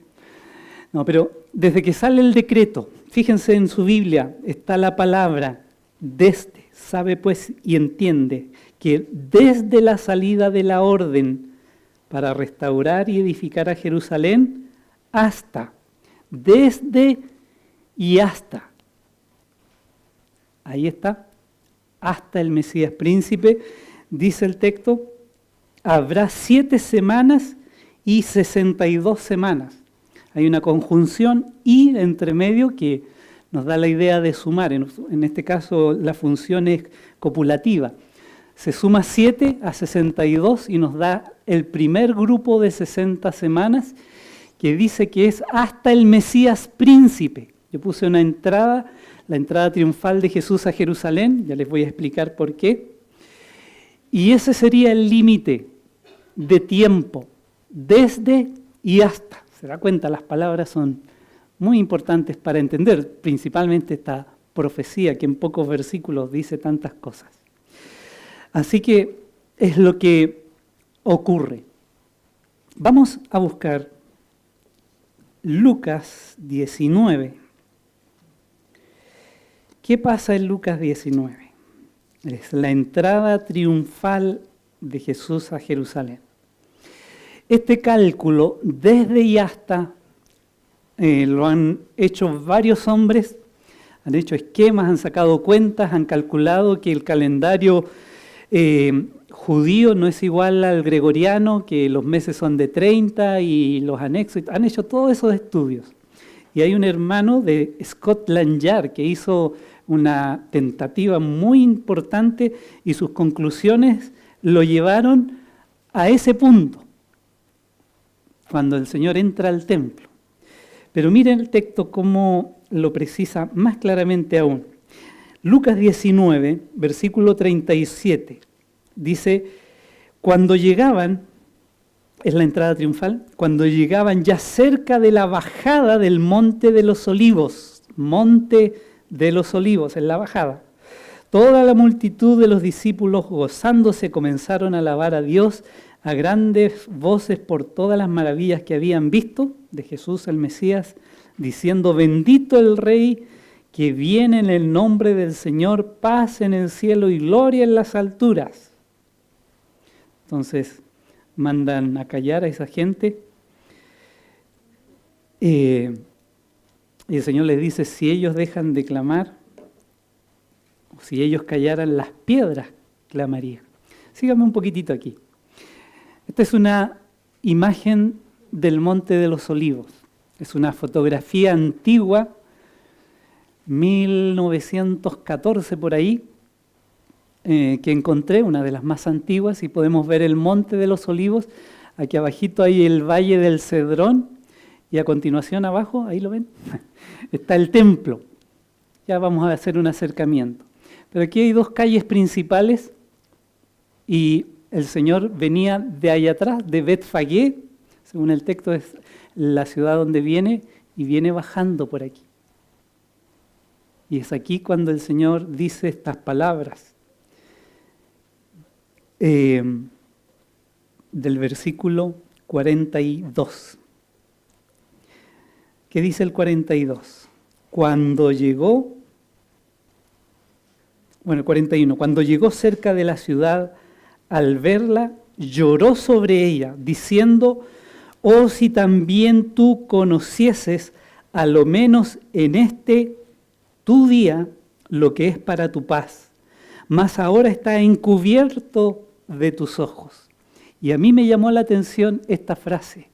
No, pero desde que sale el decreto, fíjense en su Biblia, está la palabra desde, sabe pues y entiende que desde la salida de la orden para restaurar y edificar a Jerusalén hasta, desde y hasta. ahí está, hasta el Mesías príncipe, dice el texto, habrá 7 semanas y 62 semanas. Hay una conjunción y entre medio que nos da la idea de sumar. En este caso la función es copulativa. Se suma 7 a 62 y nos da el primer grupo de 60 semanas que dice que es hasta el Mesías príncipe. Yo puse una entrada, la entrada triunfal de Jesús a Jerusalén, ya les voy a explicar por qué. Y ese sería el límite de tiempo, desde y hasta. Se da cuenta, las palabras son muy importantes para entender, principalmente esta profecía que en pocos versículos dice tantas cosas. Así que es lo que ocurre. Vamos a buscar Lucas 19. ¿Qué pasa en Lucas 19? Es la entrada triunfal de Jesús a Jerusalén. Este cálculo, desde y hasta, lo han hecho varios hombres, han hecho esquemas, han sacado cuentas, han calculado que el calendario judío no es igual al gregoriano, que los meses son de 30 y los anexos, han hecho todos esos estudios. Y hay un hermano de Scotland Yard que hizo una tentativa muy importante y sus conclusiones lo llevaron a ese punto, cuando el Señor entra al templo. Pero miren el texto cómo lo precisa más claramente aún. Lucas 19, versículo 37, dice, cuando llegaban, es la entrada triunfal, cuando llegaban ya cerca de la bajada del Monte de los Olivos, Monte de los Olivos, en la bajada, toda la multitud de los discípulos gozándose comenzaron a alabar a Dios a grandes voces por todas las maravillas que habían visto de Jesús el Mesías, diciendo, bendito el Rey que viene en el nombre del Señor, paz en el cielo y gloria en las alturas. Entonces mandan a callar a esa gente y el Señor les dice, si ellos dejan de clamar, o si ellos callaran, las piedras clamarían. Síganme un poquitito aquí. Esta es una imagen del Monte de los Olivos. Es una fotografía antigua, 1914 por ahí, que encontré, una de las más antiguas, y podemos ver el Monte de los Olivos. Aquí abajito hay el Valle del Cedrón, y a continuación abajo, ahí lo ven, está el templo. Ya vamos a hacer un acercamiento. Pero aquí hay 2 calles principales, y el Señor venía de allá atrás, de Betfagé, según el texto es la ciudad donde viene, y viene bajando por aquí. Y es aquí cuando el Señor dice estas palabras. Del versículo 42. ¿Qué dice el 42? Cuando llegó, bueno, el 41, cuando llegó cerca de la ciudad, al verla, lloró sobre ella, diciendo, oh, si también tú conocieses, a lo menos en este tu día, lo que es para tu paz, mas ahora está encubierto de tus ojos. Y a mí me llamó la atención esta frase,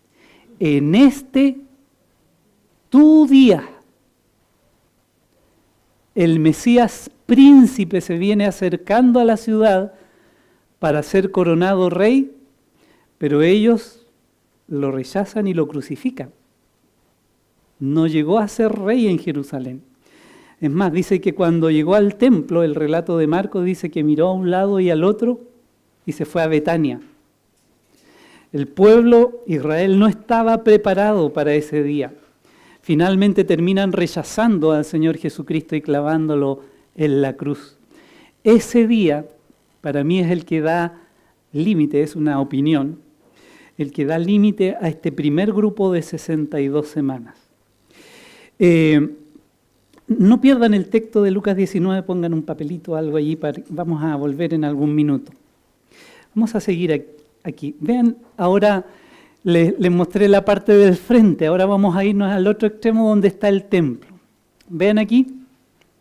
en este tu día. El Mesías príncipe se viene acercando a la ciudad para ser coronado rey, pero ellos lo rechazan y lo crucifican. No llegó a ser rey en Jerusalén. Es más, dice que cuando llegó al templo, el relato de Marcos dice que miró a un lado y al otro y se fue a Betania. El pueblo Israel no estaba preparado para ese día. Finalmente terminan rechazando al Señor Jesucristo y clavándolo en la cruz. Ese día, para mí, es el que da límite, es una opinión, el que da límite a este primer grupo de 62 semanas. No pierdan el texto de Lucas 19, pongan un papelito o algo allí, vamos a volver en algún minuto. Vamos a seguir aquí. Vean, ahora les mostré la parte del frente, ahora vamos a irnos al otro extremo donde está el templo. Vean aquí,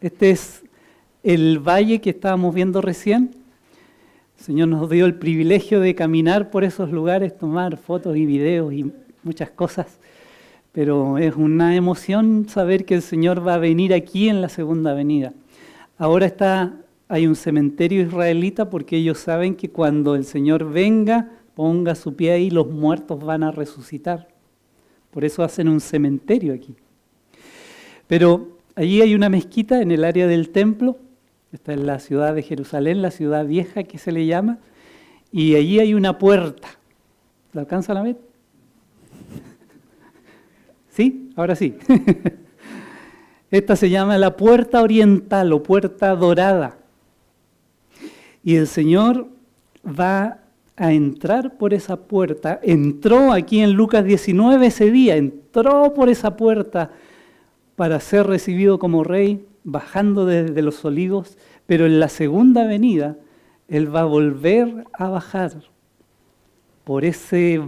este es el valle que estábamos viendo recién. El Señor nos dio el privilegio de caminar por esos lugares, tomar fotos y videos y muchas cosas. Pero es una emoción saber que el Señor va a venir aquí en la segunda venida. Ahora hay un cementerio israelita porque ellos saben que cuando el Señor venga, ponga su pie ahí, los muertos van a resucitar. Por eso hacen un cementerio aquí. Pero allí hay una mezquita en el área del templo. Esta es la ciudad de Jerusalén, la ciudad vieja que se le llama. Y allí hay una puerta. ¿La alcanzan a ver? ¿Sí? Ahora sí. Esta se llama la puerta oriental o puerta dorada. Y el Señor va a entrar por esa puerta. Entró aquí en Lucas 19 ese día, entró por esa puerta para ser recibido como rey, bajando desde los olivos, pero en la segunda venida Él va a volver a bajar por ese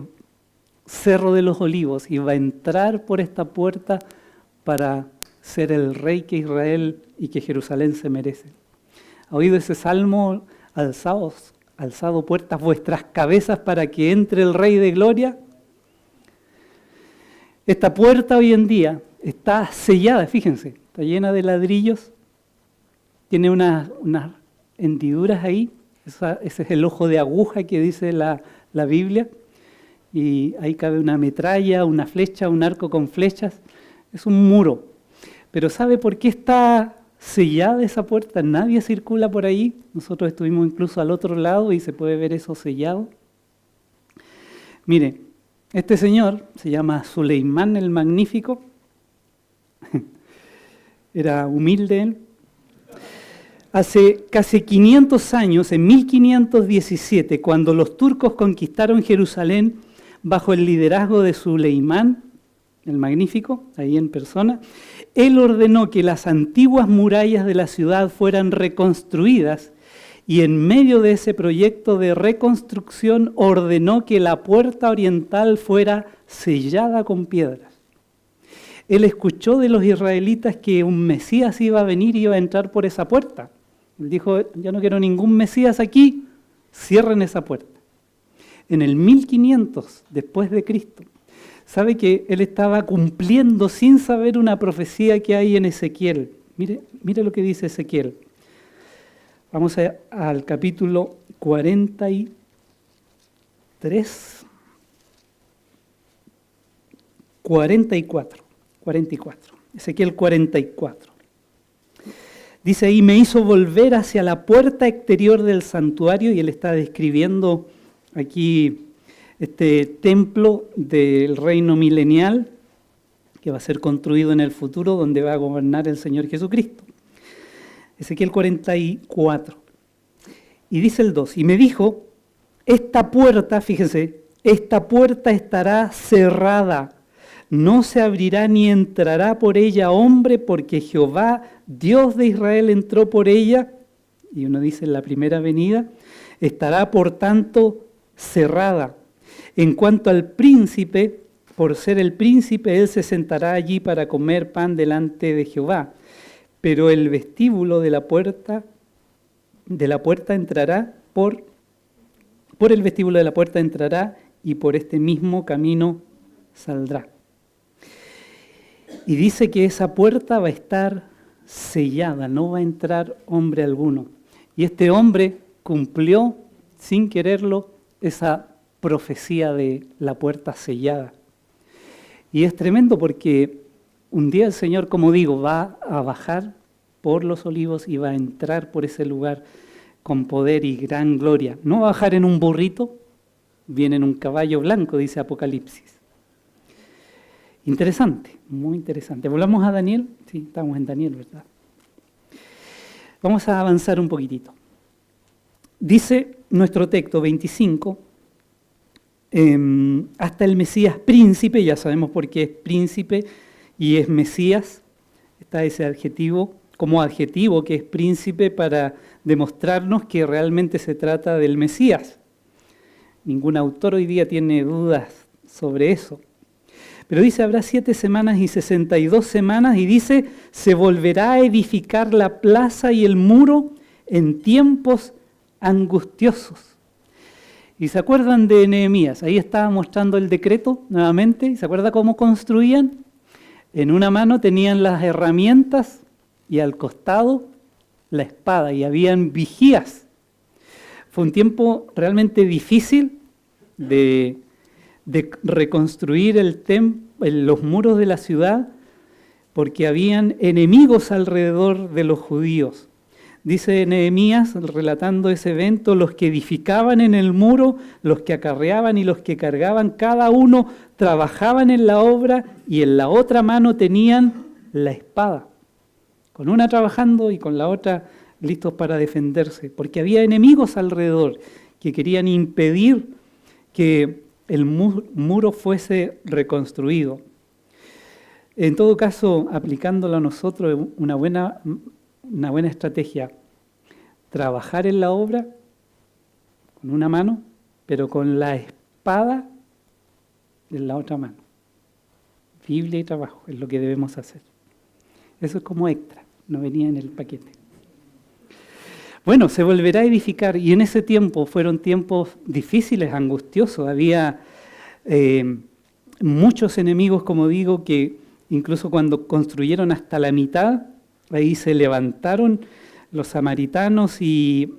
cerro de los olivos y va a entrar por esta puerta para ser el rey que Israel y que Jerusalén se merece. ¿Ha oído ese salmo? Alzado puertas vuestras cabezas para que entre el Rey de Gloria. Esta puerta hoy en día está sellada, fíjense, está llena de ladrillos, tiene unas hendiduras ahí, ese es el ojo de aguja que dice la Biblia, y ahí cabe una metralla, una flecha, un arco con flechas, es un muro. Pero ¿sabe por qué está sellada esa puerta? Nadie circula por ahí. Nosotros estuvimos incluso al otro lado y se puede ver eso sellado. Mire, este señor se llama Suleimán el Magnífico. Era humilde él. Hace casi 500 años, en 1517, cuando los turcos conquistaron Jerusalén bajo el liderazgo de Suleimán el Magnífico, ahí en persona, él ordenó que las antiguas murallas de la ciudad fueran reconstruidas y en medio de ese proyecto de reconstrucción ordenó que la puerta oriental fuera sellada con piedras. Él escuchó de los israelitas que un Mesías iba a venir y iba a entrar por esa puerta. Él dijo, yo no quiero ningún Mesías aquí, cierren esa puerta. En el 1500 después de Cristo, sabe que él estaba cumpliendo sin saber una profecía que hay en Ezequiel. Mire lo que dice Ezequiel. Vamos al capítulo 43. 44. Ezequiel 44. Dice ahí, me hizo volver hacia la puerta exterior del santuario, y él está describiendo aquí este templo del reino milenial que va a ser construido en el futuro, donde va a gobernar el Señor Jesucristo. Ezequiel 44. Y dice el 2, y me dijo, esta puerta, fíjense, esta puerta estará cerrada, no se abrirá ni entrará por ella hombre, porque Jehová, Dios de Israel, entró por ella, y uno dice en la primera venida, estará por tanto cerrada. En cuanto al príncipe, por ser el príncipe, él se sentará allí para comer pan delante de Jehová. Pero el vestíbulo de la puerta entrará por el vestíbulo de la puerta entrará y por este mismo camino saldrá. Y dice que esa puerta va a estar sellada, no va a entrar hombre alguno. Y este hombre cumplió, sin quererlo, esa profecía de la puerta sellada. Y es tremendo porque un día el Señor, como digo, va a bajar por los olivos y va a entrar por ese lugar con poder y gran gloria. No va a bajar en un burrito, viene en un caballo blanco, dice Apocalipsis. Interesante, muy interesante. ¿Volvamos a Daniel? Sí, estamos en Daniel, ¿verdad? Vamos a avanzar un poquitito. Dice nuestro texto 25, hasta el Mesías príncipe, ya sabemos por qué es príncipe y es Mesías, está ese adjetivo, como adjetivo que es príncipe para demostrarnos que realmente se trata del Mesías. Ningún autor hoy día tiene dudas sobre eso. Pero dice, habrá 7 semanas y 62 semanas, y dice, se volverá a edificar la plaza y el muro en tiempos angustiosos. ¿Y se acuerdan de Nehemías? Ahí estaba mostrando el decreto nuevamente. ¿Y se acuerda cómo construían? En una mano tenían las herramientas y al costado la espada, y habían vigías. Fue un tiempo realmente difícil de reconstruir los muros de la ciudad, porque habían enemigos alrededor de los judíos. Dice Nehemías, relatando ese evento, los que edificaban en el muro, los que acarreaban y los que cargaban, cada uno trabajaban en la obra y en la otra mano tenían la espada, con una trabajando y con la otra listos para defenderse, porque había enemigos alrededor que querían impedir que el muro fuese reconstruido. En todo caso, aplicándolo a nosotros, una buena estrategia, trabajar en la obra con una mano, pero con la espada en la otra mano. Biblia y trabajo es lo que debemos hacer. Eso es como extra, no venía en el paquete. Bueno, se volverá a edificar, y en ese tiempo fueron tiempos difíciles, angustiosos. Había muchos enemigos, como digo, que incluso cuando construyeron hasta la mitad, ahí se levantaron los samaritanos y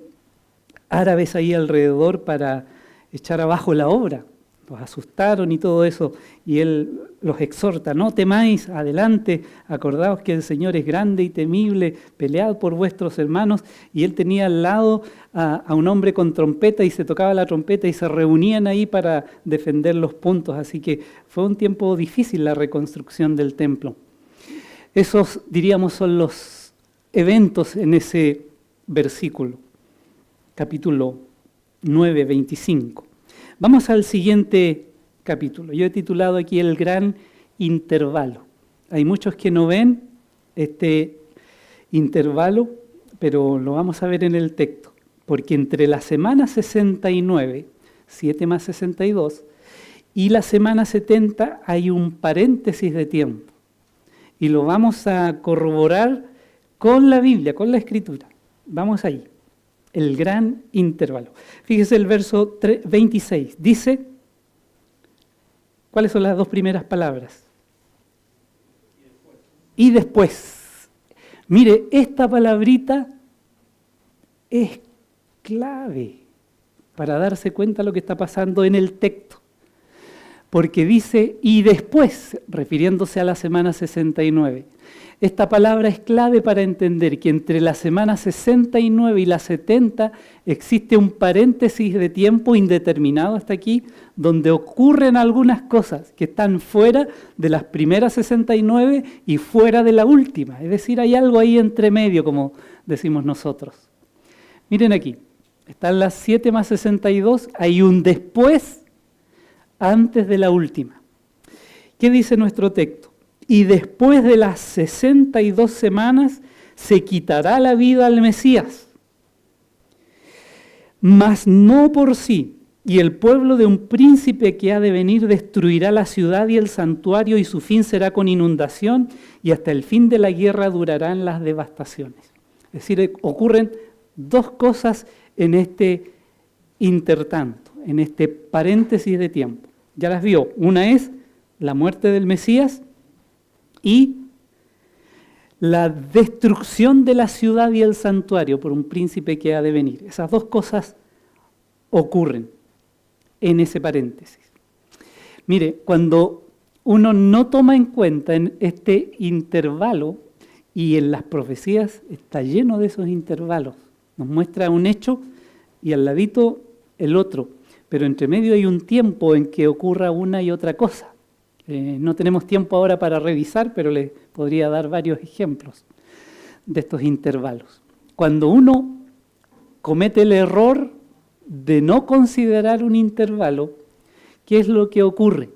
árabes ahí alrededor para echar abajo la obra. Los asustaron y todo eso, y él los exhorta, no temáis, adelante, acordaos que el Señor es grande y temible, pelead por vuestros hermanos. Y él tenía al lado a un hombre con trompeta, y se tocaba la trompeta y se reunían ahí para defender los puntos. Así que fue un tiempo difícil la reconstrucción del templo. Esos, diríamos, son los eventos en ese versículo, capítulo 9, 25. Vamos al siguiente capítulo. Yo he titulado aquí el gran intervalo. Hay muchos que no ven este intervalo, pero lo vamos a ver en el texto. Porque entre la semana 69, 7 más 62, y la semana 70 hay un paréntesis de tiempo. Y lo vamos a corroborar con la Biblia, con la Escritura. Vamos ahí. El gran intervalo. Fíjese el verso 26. Dice, ¿cuáles son las dos primeras palabras? Y después. Mire, esta palabrita es clave para darse cuenta de lo que está pasando en el texto. Porque dice, y después, refiriéndose a la semana 69. Esta palabra es clave para entender que entre la semana 69 y la 70 existe un paréntesis de tiempo indeterminado hasta aquí, donde ocurren algunas cosas que están fuera de las primeras 69 y fuera de la última. Es decir, hay algo ahí entre medio, como decimos nosotros. Miren aquí, están las 7 más 62, hay un después antes de la última. ¿Qué dice nuestro texto? Y después de las 62 semanas se quitará la vida al Mesías, mas no por sí, y el pueblo de un príncipe que ha de venir destruirá la ciudad y el santuario, y su fin será con inundación, y hasta el fin de la guerra durarán las devastaciones. Es decir, ocurren dos cosas en este intertanto, en este paréntesis de tiempo. Ya las vio. Una es la muerte del Mesías y la destrucción de la ciudad y el santuario por un príncipe que ha de venir. Esas dos cosas ocurren en ese paréntesis. Mire, cuando uno no toma en cuenta en este intervalo, y en las profecías está lleno de esos intervalos, nos muestra un hecho y al ladito el otro, pero entre medio hay un tiempo en que ocurra una y otra cosa. No tenemos tiempo ahora para revisar, pero les podría dar varios ejemplos de estos intervalos. Cuando uno comete el error de no considerar un intervalo, ¿qué es lo que ocurre?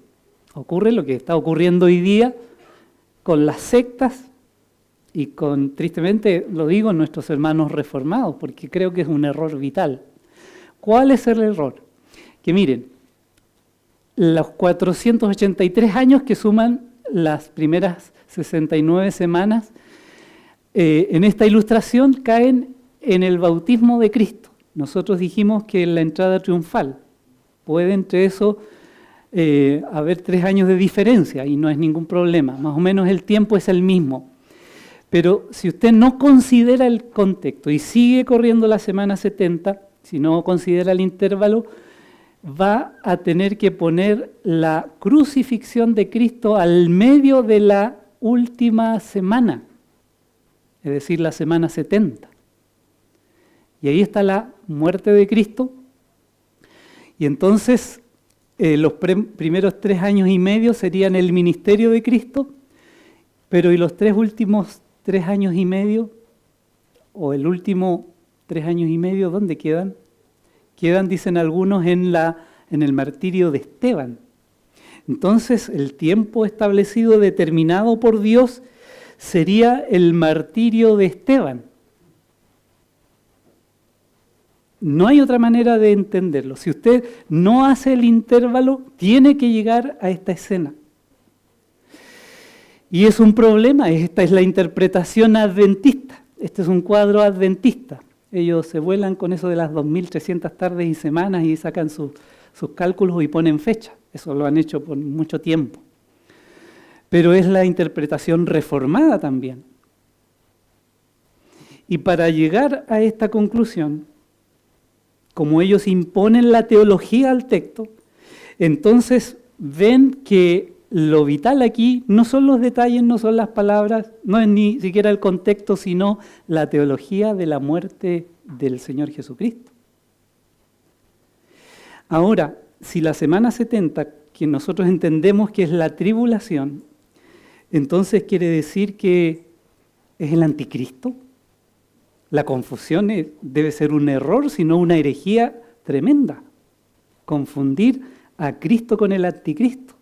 Ocurre lo que está ocurriendo hoy día con las sectas y con, tristemente lo digo, nuestros hermanos reformados, porque creo que es un error vital. ¿Cuál es el error? Que miren, los 483 años que suman las primeras 69 semanas, en esta ilustración caen en el bautismo de Cristo. Nosotros dijimos que en la entrada triunfal puede entre eso haber 3 años de diferencia y no es ningún problema, más o menos el tiempo es el mismo. Pero si usted no considera el contexto y sigue corriendo la semana 70, si no considera el intervalo, va a tener que poner la crucifixión de Cristo al medio de la última semana, es decir, la semana 70. Y ahí está la muerte de Cristo. Y entonces los primeros 3 años y medio serían el ministerio de Cristo, pero ¿y los 3 últimos 3 años y medio? ¿O el último 3 años y medio dónde quedan? Quedan, dicen algunos, en el martirio de Esteban. Entonces, el tiempo establecido, determinado por Dios, sería el martirio de Esteban. No hay otra manera de entenderlo. Si usted no hace el intervalo, tiene que llegar a esta escena. Y es un problema, esta es la interpretación adventista. Este es un cuadro adventista. Ellos se vuelan con eso de las 2.300 tardes y semanas y sacan sus cálculos y ponen fecha. Eso lo han hecho por mucho tiempo. Pero es la interpretación reformada también. Y para llegar a esta conclusión, como ellos imponen la teología al texto, entonces ven que lo vital aquí no son los detalles, no son las palabras, no es ni siquiera el contexto, sino la teología de la muerte del Señor Jesucristo. Ahora, si la semana 70, que nosotros entendemos que es la tribulación, entonces quiere decir que es el anticristo. La confusión debe ser un error, sino una herejía tremenda. Confundir a Cristo con el anticristo.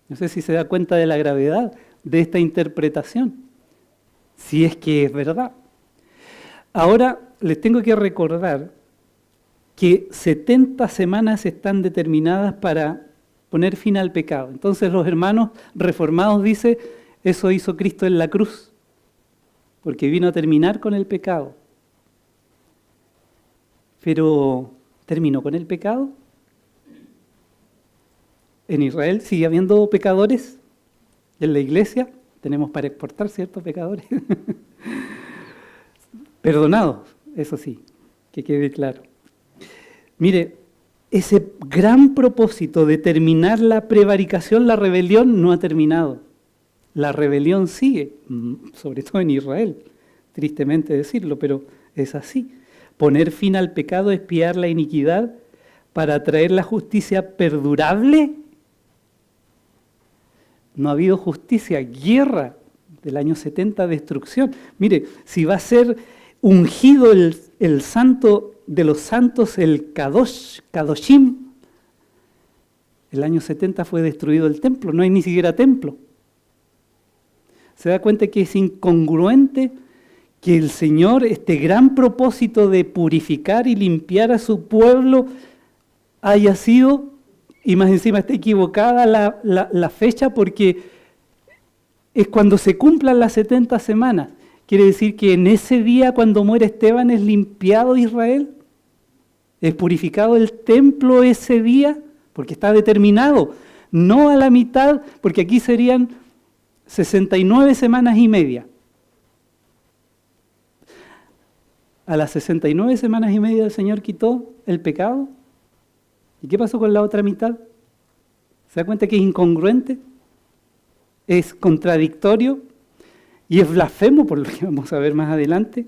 No sé si se da cuenta de la gravedad de esta interpretación, si es que es verdad. Ahora les tengo que recordar que 70 semanas están determinadas para poner fin al pecado. Entonces los hermanos reformados dicen, eso hizo Cristo en la cruz, porque vino a terminar con el pecado. Pero, ¿terminó con el pecado? En Israel sigue habiendo pecadores. En la iglesia tenemos para exportar ciertos pecadores. Perdonados, eso sí, que quede claro. Mire, ese gran propósito de terminar la prevaricación, la rebelión, no ha terminado. La rebelión sigue, sobre todo en Israel, tristemente decirlo, pero es así. Poner fin al pecado, expiar la iniquidad para traer la justicia perdurable. No ha habido justicia, guerra del año 70, destrucción. Mire, si va a ser ungido el santo de los santos, el Kadoshim, el año 70 fue destruido el templo, no hay ni siquiera templo. Se da cuenta que es incongruente que el Señor, este gran propósito de purificar y limpiar a su pueblo, haya sido, y más encima está equivocada la fecha, porque es cuando se cumplan las 70 semanas. Quiere decir que en ese día, cuando muere Esteban, es limpiado Israel, es purificado el templo ese día, porque está determinado, no a la mitad, porque aquí serían 69 semanas y media. A las 69 semanas y media el Señor quitó el pecado. ¿Y qué pasó con la otra mitad? ¿Se da cuenta que es incongruente? Es contradictorio y es blasfemo, por lo que vamos a ver más adelante.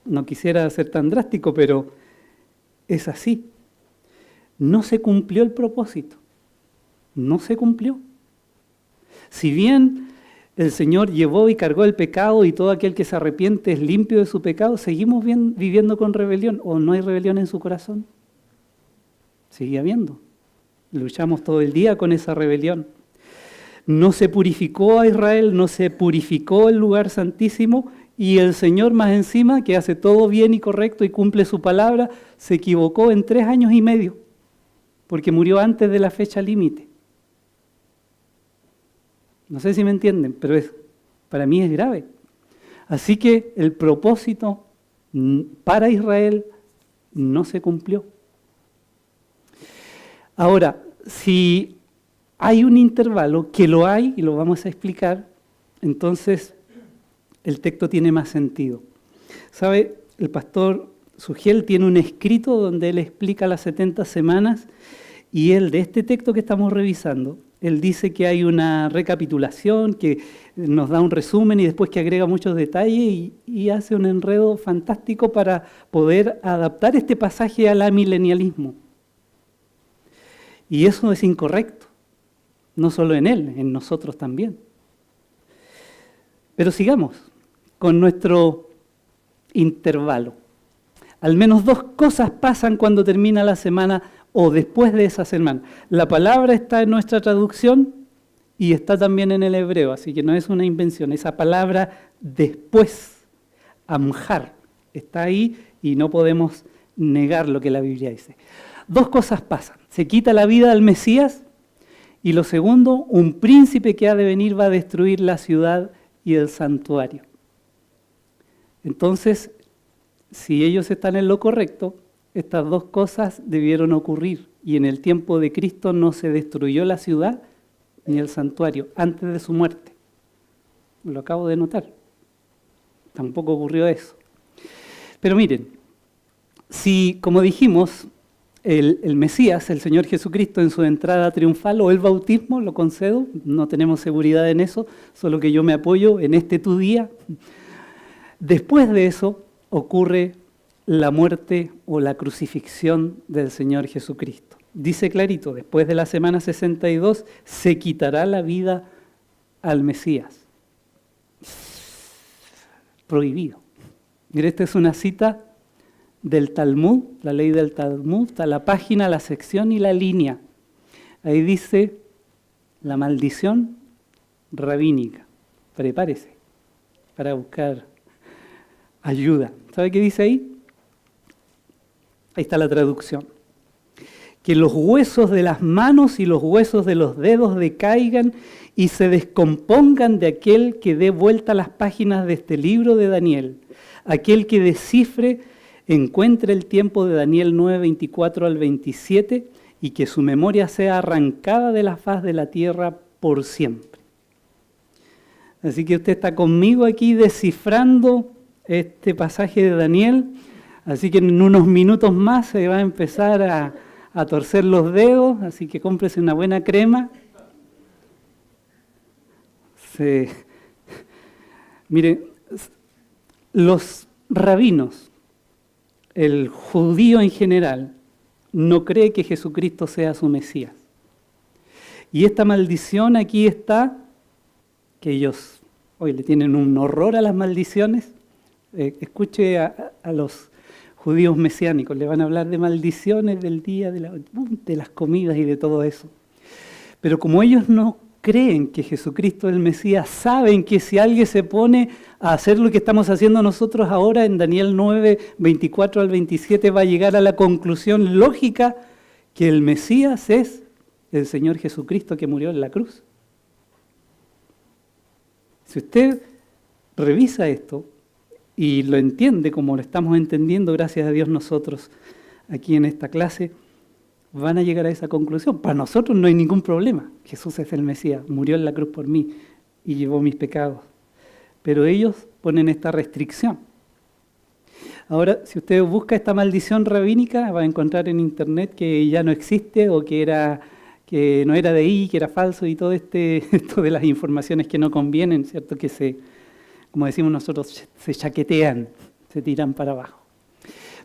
No quisiera ser tan drástico, pero es así. No se cumplió el propósito. No se cumplió. Si bien el Señor llevó y cargó el pecado y todo aquel que se arrepiente es limpio de su pecado, ¿seguimos viviendo con rebelión o no hay rebelión en su corazón? Sigue habiendo. Luchamos todo el día con esa rebelión. No se purificó a Israel, no se purificó el lugar santísimo, y el Señor más encima, que hace todo bien y correcto y cumple su palabra, se equivocó en 3 años y medio. porque murió antes de la fecha límite. No sé si me entienden, pero para mí es grave. Así que el propósito para Israel no se cumplió. Ahora, si hay un intervalo, que lo hay, y lo vamos a explicar, entonces el texto tiene más sentido. ¿Sabe? El pastor Sugiel tiene un escrito donde él explica las 70 semanas, y él, de este texto que estamos revisando, él dice que hay una recapitulación, que nos da un resumen y después que agrega muchos detalles y hace un enredo fantástico para poder adaptar este pasaje al amilenialismo. Y eso es incorrecto, no solo en él, en nosotros también. Pero sigamos con nuestro intervalo. Al menos dos cosas pasan cuando termina la semana o después de esa semana. La palabra está en nuestra traducción y está también en el hebreo, así que no es una invención. Esa palabra después, amjar, está ahí y no podemos negar lo que la Biblia dice. Dos cosas pasan. Se quita la vida al Mesías y lo segundo, un príncipe que ha de venir va a destruir la ciudad y el santuario. Entonces, si ellos están en lo correcto, estas dos cosas debieron ocurrir. Y en el tiempo de Cristo no se destruyó la ciudad ni el santuario antes de su muerte. Lo acabo de notar. Tampoco ocurrió eso. Pero miren, si, como dijimos, el Mesías, el Señor Jesucristo, en su entrada triunfal o el bautismo, lo concedo, no tenemos seguridad en eso, solo que yo me apoyo en este tu día. Después de eso ocurre la muerte o la crucifixión del Señor Jesucristo. Dice clarito, después de la semana 62 se quitará la vida al Mesías. Prohibido. Mire, esta es una cita del Talmud, la ley del Talmud, está la página, la sección y la línea. Ahí dice la maldición rabínica. Prepárese para buscar ayuda. ¿Sabe qué dice ahí? Ahí está la traducción. Que los huesos de las manos y los huesos de los dedos decaigan y se descompongan de aquel que dé vuelta a las páginas de este libro de Daniel. Aquel que descifre, encuentre el tiempo de Daniel 9, 24 al 27 y que su memoria sea arrancada de la faz de la tierra por siempre. Así que usted está conmigo aquí descifrando este pasaje de Daniel. Así que en unos minutos más se va a empezar a torcer los dedos, así que cómprese una buena crema. Mire, los rabinos, el judío en general, no cree que Jesucristo sea su Mesías. Y esta maldición aquí está, que ellos hoy le tienen un horror a las maldiciones. Escuche a los judíos mesiánicos, le van a hablar de maldiciones del día, de las comidas y de todo eso. Pero como ellos no creen que Jesucristo es el Mesías, saben que si alguien se pone a hacer lo que estamos haciendo nosotros ahora en Daniel 9, 24 al 27, va a llegar a la conclusión lógica que el Mesías es el Señor Jesucristo que murió en la cruz. Si usted revisa esto, y lo entiende como lo estamos entendiendo, gracias a Dios nosotros aquí en esta clase, van a llegar a esa conclusión. Para nosotros no hay ningún problema. Jesús es el Mesías, murió en la cruz por mí y llevó mis pecados. Pero ellos ponen esta restricción. Ahora, si usted busca esta maldición rabínica, va a encontrar en internet que ya no existe o que no era de ahí, que era falso y todo esto de las informaciones que no convienen, ¿cierto? Que como decimos nosotros, se chaquetean, se tiran para abajo.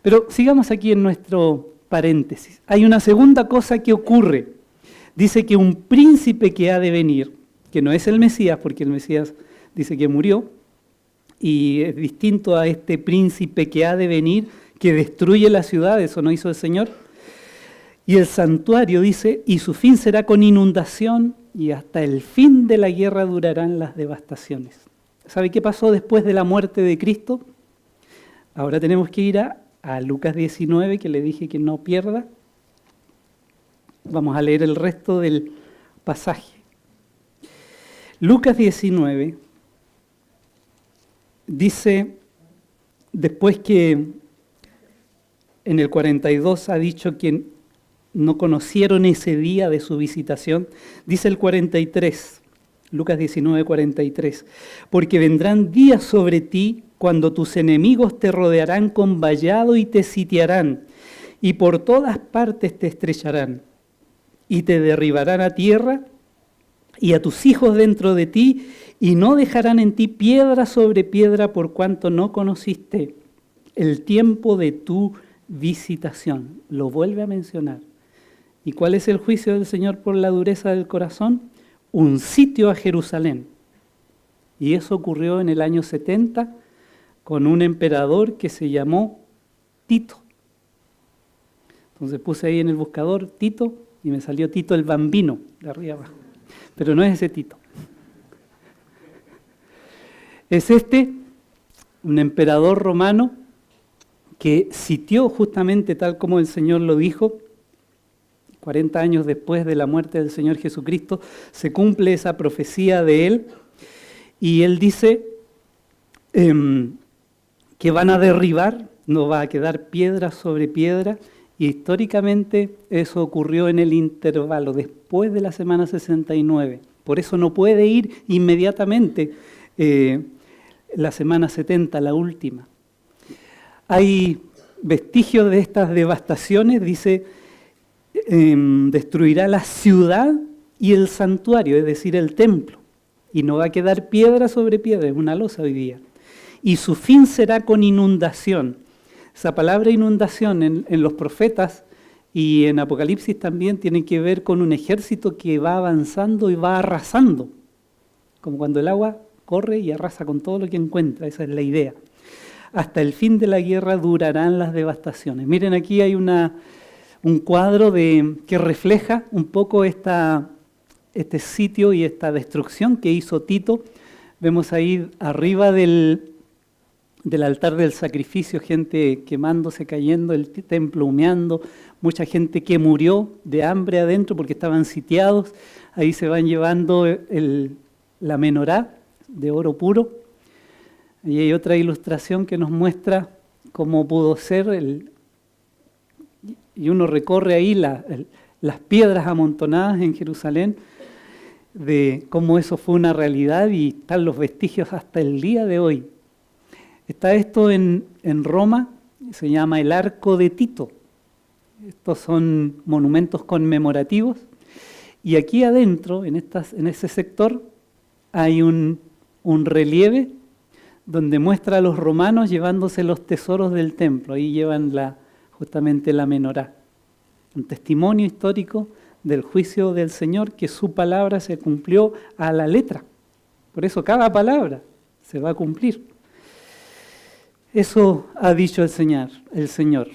Pero sigamos aquí en nuestro paréntesis. Hay una segunda cosa que ocurre. Dice que un príncipe que ha de venir, que no es el Mesías, porque el Mesías dice que murió, y es distinto a este príncipe que ha de venir, que destruye la ciudad, eso no hizo el Señor. Y el santuario dice, y su fin será con inundación, y hasta el fin de la guerra durarán las devastaciones. ¿Sabe qué pasó después de la muerte de Cristo? Ahora tenemos que ir a Lucas 19, que le dije que no pierda. Vamos a leer el resto del pasaje. Lucas 19 dice, después que en el 42 ha dicho que no conocieron ese día de su visitación, dice el 43, Lucas 19, 43, porque vendrán días sobre ti cuando tus enemigos te rodearán con vallado y te sitiarán, y por todas partes te estrecharán, y te derribarán a tierra, y a tus hijos dentro de ti, y no dejarán en ti piedra sobre piedra por cuanto no conociste el tiempo de tu visitación. Lo vuelve a mencionar. ¿Y cuál es el juicio del Señor por la dureza del corazón? Un sitio a Jerusalén. Y eso ocurrió en el año 70 con un emperador que se llamó Tito. Entonces puse ahí en el buscador Tito y me salió Tito el Bambino, de arriba abajo. Pero no es ese Tito. Es un emperador romano que sitió justamente tal como el Señor lo dijo. 40 años después de la muerte del Señor Jesucristo, se cumple esa profecía de Él. Y Él dice que van a derribar, no va a quedar piedra sobre piedra. Y históricamente eso ocurrió en el intervalo, después de la semana 69. Por eso no puede ir inmediatamente la semana 70, la última. Hay vestigios de estas devastaciones, dice, destruirá la ciudad y el santuario, es decir, el templo. Y no va a quedar piedra sobre piedra, es una losa hoy día. Y su fin será con inundación. Esa palabra inundación en los profetas y en Apocalipsis también tiene que ver con un ejército que va avanzando y va arrasando. Como cuando el agua corre y arrasa con todo lo que encuentra, esa es la idea. Hasta el fin de la guerra durarán las devastaciones. Miren, aquí hay un cuadro que refleja un poco este sitio y esta destrucción que hizo Tito. Vemos ahí arriba del altar del sacrificio, gente quemándose, cayendo, el templo humeando, mucha gente que murió de hambre adentro porque estaban sitiados. Ahí se van llevando la menorá de oro puro. Y hay otra ilustración que nos muestra cómo pudo ser, y uno recorre ahí las piedras amontonadas en Jerusalén, de cómo eso fue una realidad y están los vestigios hasta el día de hoy. Está esto en Roma, se llama el Arco de Tito. Estos son monumentos conmemorativos. Y aquí adentro, en ese sector, hay un relieve donde muestra a los romanos llevándose los tesoros del templo. Ahí llevan justamente la menorá. Un testimonio histórico del juicio del Señor, que su palabra se cumplió a la letra. Por eso cada palabra se va a cumplir. Eso ha dicho el Señor.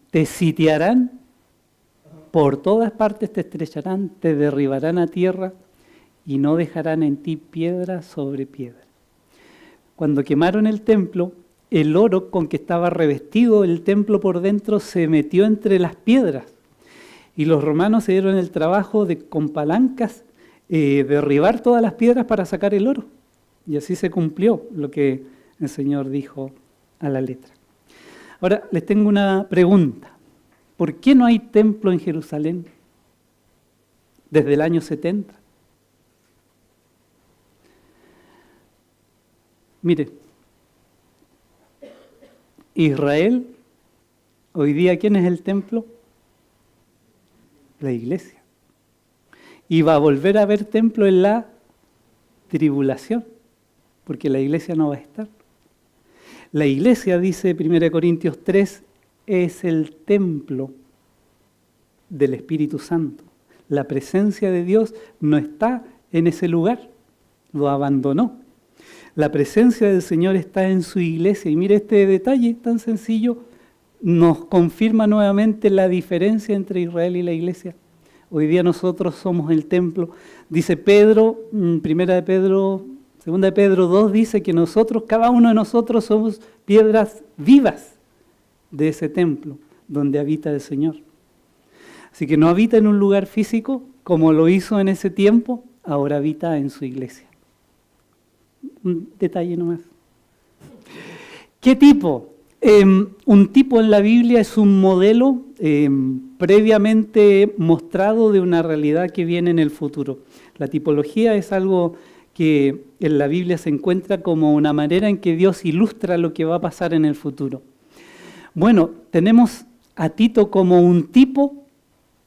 Te sitiarán, por todas partes te estrecharán, te derribarán a tierra y no dejarán en ti piedra sobre piedra. Cuando quemaron el templo, el oro con que estaba revestido el templo por dentro se metió entre las piedras. Y los romanos se dieron el trabajo de con palancas derribar todas las piedras para sacar el oro. Y así se cumplió lo que el Señor dijo a la letra. Ahora, les tengo una pregunta. ¿Por qué no hay templo en Jerusalén desde el año 70? Mire, Israel, hoy día, ¿quién es el templo? La iglesia. Y va a volver a haber templo en la tribulación, porque la iglesia no va a estar. La iglesia, dice 1 Corintios 3, es el templo del Espíritu Santo. La presencia de Dios no está en ese lugar, lo abandonó. La presencia del Señor está en su iglesia. Y mire, este detalle tan sencillo nos confirma nuevamente la diferencia entre Israel y la iglesia. Hoy día nosotros somos el templo. Dice Pedro, 2 de Pedro 2, dice que nosotros, cada uno de nosotros somos piedras vivas de ese templo donde habita el Señor. Así que no habita en un lugar físico, como lo hizo en ese tiempo, ahora habita en su iglesia. Un detalle nomás. ¿Qué tipo? Un tipo en la Biblia es un modelo previamente mostrado de una realidad que viene en el futuro. La tipología es algo que en la Biblia se encuentra como una manera en que Dios ilustra lo que va a pasar en el futuro. Bueno, tenemos a Tito como un tipo,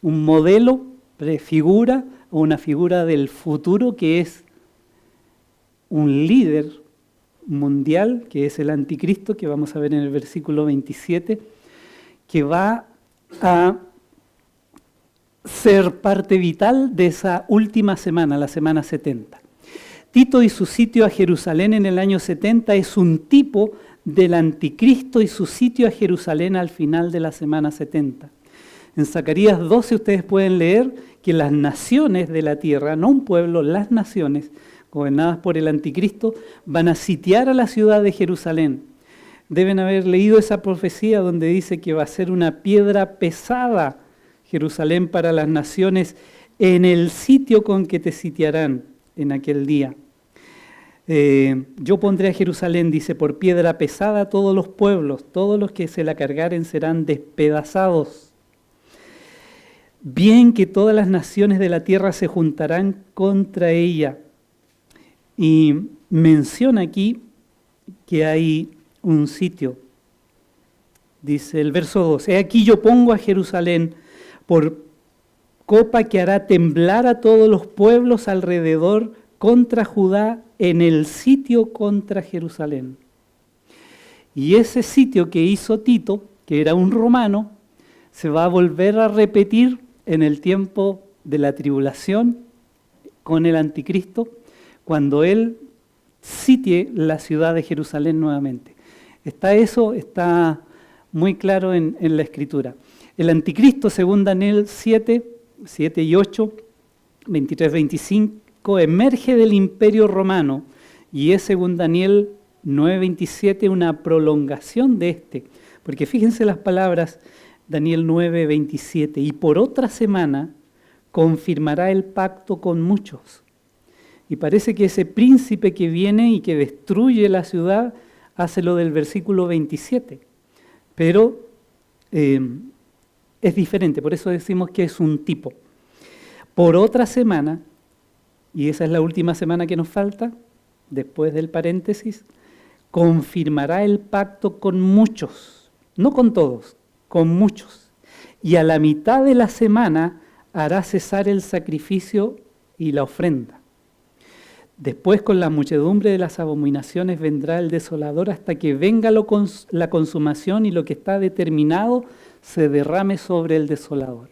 un modelo, prefigura o una figura del futuro que es un líder mundial, que es el anticristo, que vamos a ver en el versículo 27, que va a ser parte vital de esa última semana, la semana 70. Tito y su sitio a Jerusalén en el año 70 es un tipo del anticristo y su sitio a Jerusalén al final de la semana 70. En Zacarías 12 ustedes pueden leer que las naciones de la tierra, no un pueblo, las naciones gobernadas por el anticristo, van a sitiar a la ciudad de Jerusalén. Deben haber leído esa profecía donde dice que va a ser una piedra pesada Jerusalén para las naciones en el sitio con que te sitiarán en aquel día. Yo pondré a Jerusalén, dice, por piedra pesada a todos los pueblos, todos los que se la cargaren serán despedazados. Bien que todas las naciones de la tierra se juntarán contra ella. Y menciona aquí que hay un sitio. Dice el verso 2, he aquí yo pongo a Jerusalén por copa que hará temblar a todos los pueblos alrededor contra Judá en el sitio contra Jerusalén. Y ese sitio que hizo Tito, que era un romano, se va a volver a repetir en el tiempo de la tribulación con el anticristo, cuando él sitie la ciudad de Jerusalén nuevamente. Está muy claro en la Escritura. El anticristo, según Daniel 7 y 8, 23, 25, emerge del imperio romano y es, según Daniel 9, 27, una prolongación de este. Porque fíjense las palabras, Daniel 9, 27, y por otra semana confirmará el pacto con muchos. Y parece que ese príncipe que viene y que destruye la ciudad hace lo del versículo 27. Pero es diferente, por eso decimos que es un tipo. Por otra semana, y esa es la última semana que nos falta, después del paréntesis, confirmará el pacto con muchos, no con todos, con muchos. Y a la mitad de la semana hará cesar el sacrificio y la ofrenda. Después, con la muchedumbre de las abominaciones, vendrá el desolador hasta que venga la consumación y lo que está determinado se derrame sobre el desolador.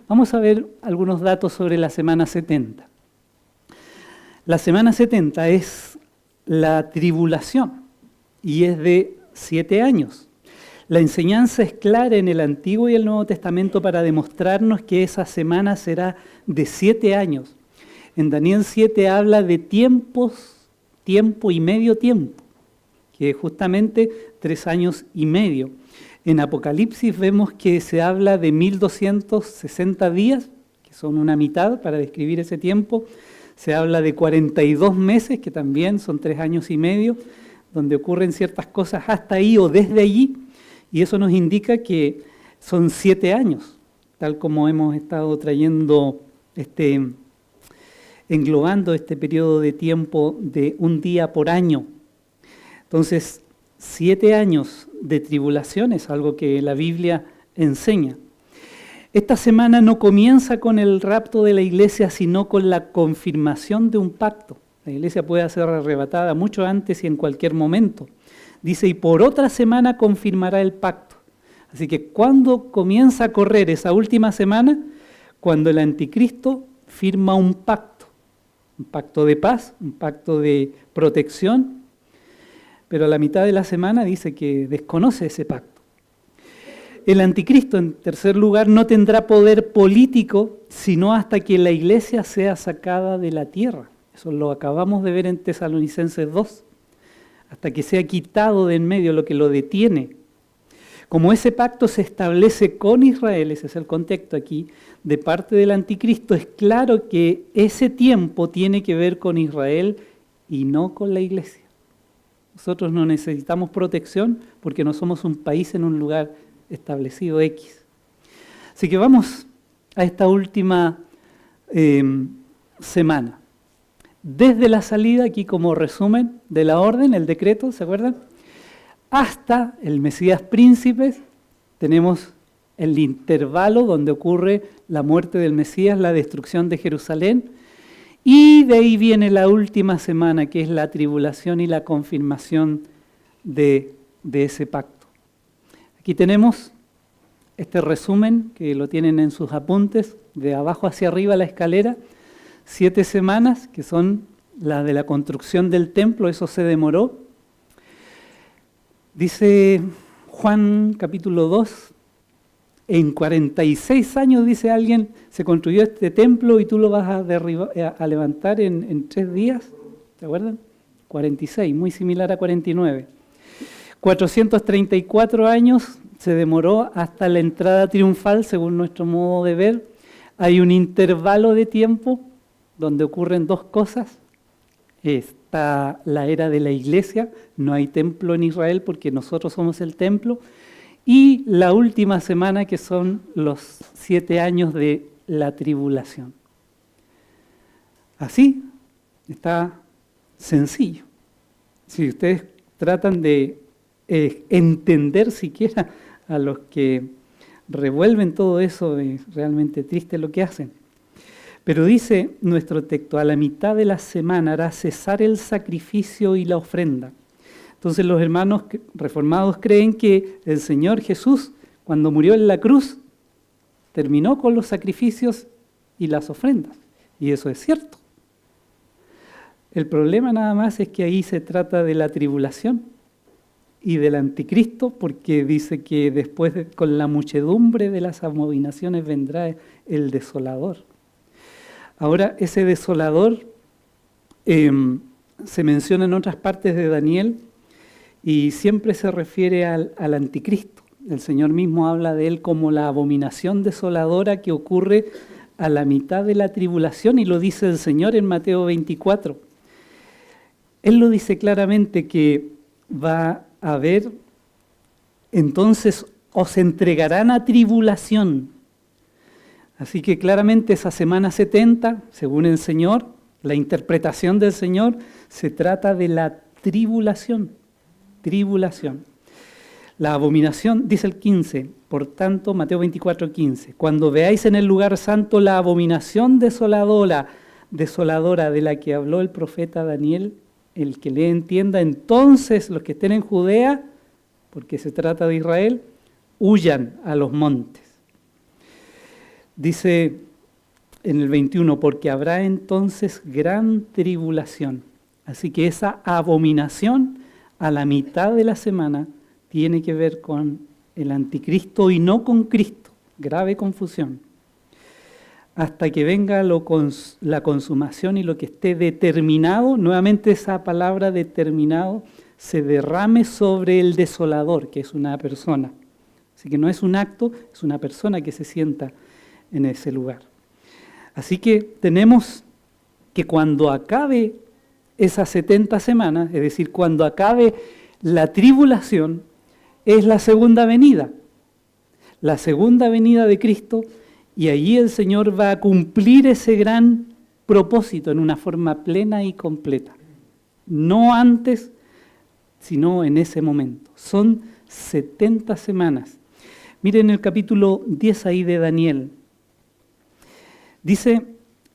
Vamos a ver algunos datos sobre la semana 70. La semana 70 es la tribulación y es de 7 años. La enseñanza es clara en el Antiguo y el Nuevo Testamento para demostrarnos que esa semana será de 7 años. En Daniel 7 habla de tiempo y medio tiempo, que es justamente 3 años y medio. En Apocalipsis vemos que se habla de 1260 días, que son una mitad para describir ese tiempo. Se habla de 42 meses, que también son 3 años y medio, donde ocurren ciertas cosas hasta ahí o desde allí, y eso nos indica que son 7 años, tal como hemos estado trayendo englobando este periodo de tiempo de un día por año. Entonces, 7 años de tribulación es algo que la Biblia enseña. Esta semana no comienza con el rapto de la iglesia, sino con la confirmación de un pacto. La iglesia puede ser arrebatada mucho antes y en cualquier momento. Dice, y por otra semana confirmará el pacto. Así que ¿cuándo comienza a correr esa última semana? Cuando el anticristo firma un pacto de paz, un pacto de protección, pero a la mitad de la semana dice que desconoce ese pacto. El anticristo, en tercer lugar, no tendrá poder político sino hasta que la iglesia sea sacada de la tierra. Eso lo acabamos de ver en Tesalonicenses 2. Hasta que sea quitado de en medio lo que lo detiene. Como ese pacto se establece con Israel, ese es el contexto aquí, de parte del anticristo, es claro que ese tiempo tiene que ver con Israel y no con la iglesia. Nosotros no necesitamos protección porque no somos un país en un lugar establecido X. Así que vamos a esta última semana. Desde la salida, aquí como resumen de la orden, el decreto, ¿se acuerdan? Hasta el Mesías príncipe, tenemos el intervalo donde ocurre la muerte del Mesías, la destrucción de Jerusalén, y de ahí viene la última semana, que es la tribulación y la confirmación de ese pacto. Aquí tenemos este resumen, que lo tienen en sus apuntes, de abajo hacia arriba la escalera, 7 semanas, que son las de la construcción del templo, eso se demoró. Dice Juan capítulo 2, en 46 años, dice alguien, se construyó este templo y tú lo vas a levantar en 3 días, ¿te acuerdan? 46, muy similar a 49. 434 años se demoró hasta la entrada triunfal, según nuestro modo de ver. Hay un intervalo de tiempo donde ocurren 2 cosas. Está la era de la iglesia, no hay templo en Israel porque nosotros somos el templo. Y la última semana, que son los 7 años de la tribulación. Así está sencillo. Si ustedes tratan de entender siquiera a los que revuelven todo eso, es realmente triste lo que hacen. Pero dice nuestro texto, a la mitad de la semana hará cesar el sacrificio y la ofrenda. Entonces los hermanos reformados creen que el Señor Jesús, cuando murió en la cruz, terminó con los sacrificios y las ofrendas. Y eso es cierto. El problema nada más es que ahí se trata de la tribulación y del anticristo, porque dice que después con la muchedumbre de las abominaciones vendrá el desolador. Ahora, ese desolador se menciona en otras partes de Daniel y siempre se refiere al anticristo. El Señor mismo habla de él como la abominación desoladora que ocurre a la mitad de la tribulación, y lo dice el Señor en Mateo 24. Él lo dice claramente que va a haber, entonces os entregarán a tribulación. Así que claramente esa semana 70, según el Señor, la interpretación del Señor, se trata de la tribulación. Tribulación. La abominación, dice el 15, por tanto, Mateo 24, 15, cuando veáis en el lugar santo la abominación desoladora de la que habló el profeta Daniel, el que le entienda, entonces los que estén en Judea, porque se trata de Israel, huyan a los montes. Dice en el 21, porque habrá entonces gran tribulación. Así que esa abominación a la mitad de la semana tiene que ver con el anticristo y no con Cristo. Grave confusión. Hasta que venga la consumación y lo que esté determinado, nuevamente esa palabra determinado se derrame sobre el desolador, que es una persona. Así que no es un acto, es una persona que se sienta en ese lugar. Así que tenemos que cuando acabe esas 70 semanas, es decir, cuando acabe la tribulación, es la segunda venida de Cristo, y allí el Señor va a cumplir ese gran propósito en una forma plena y completa. No antes, sino en ese momento. Son 70 semanas. Miren el capítulo 10 ahí de Daniel. Dice,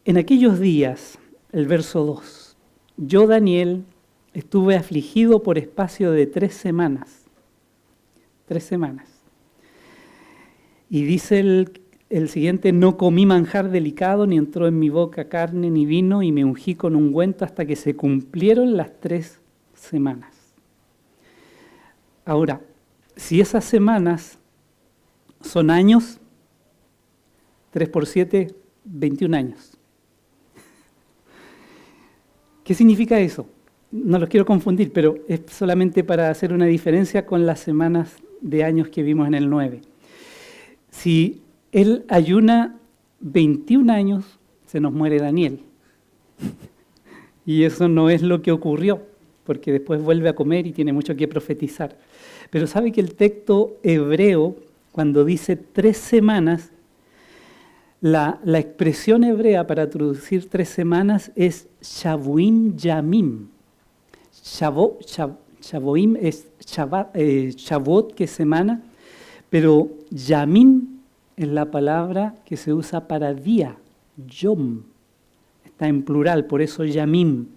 en aquellos días, el verso 2, yo, Daniel, estuve afligido por espacio de 3 semanas. 3 semanas. Y dice el siguiente, no comí manjar delicado, ni entró en mi boca carne ni vino, y me ungí con ungüento hasta que se cumplieron las 3 semanas. Ahora, si esas semanas son años, 3 por 7, 21 años. ¿Qué significa eso? No los quiero confundir, pero es solamente para hacer una diferencia con las semanas de años que vimos en el 9. Si él ayuna 21 años, se nos muere Daniel. Y eso no es lo que ocurrió, porque después vuelve a comer y tiene mucho que profetizar. Pero sabe que el texto hebreo, cuando dice 3 semanas, la expresión hebrea para traducir 3 semanas es Shavuim Yamim. Shavuim es Shavuot, que es semana, pero Yamim es la palabra que se usa para día, Yom. Está en plural, por eso Yamim.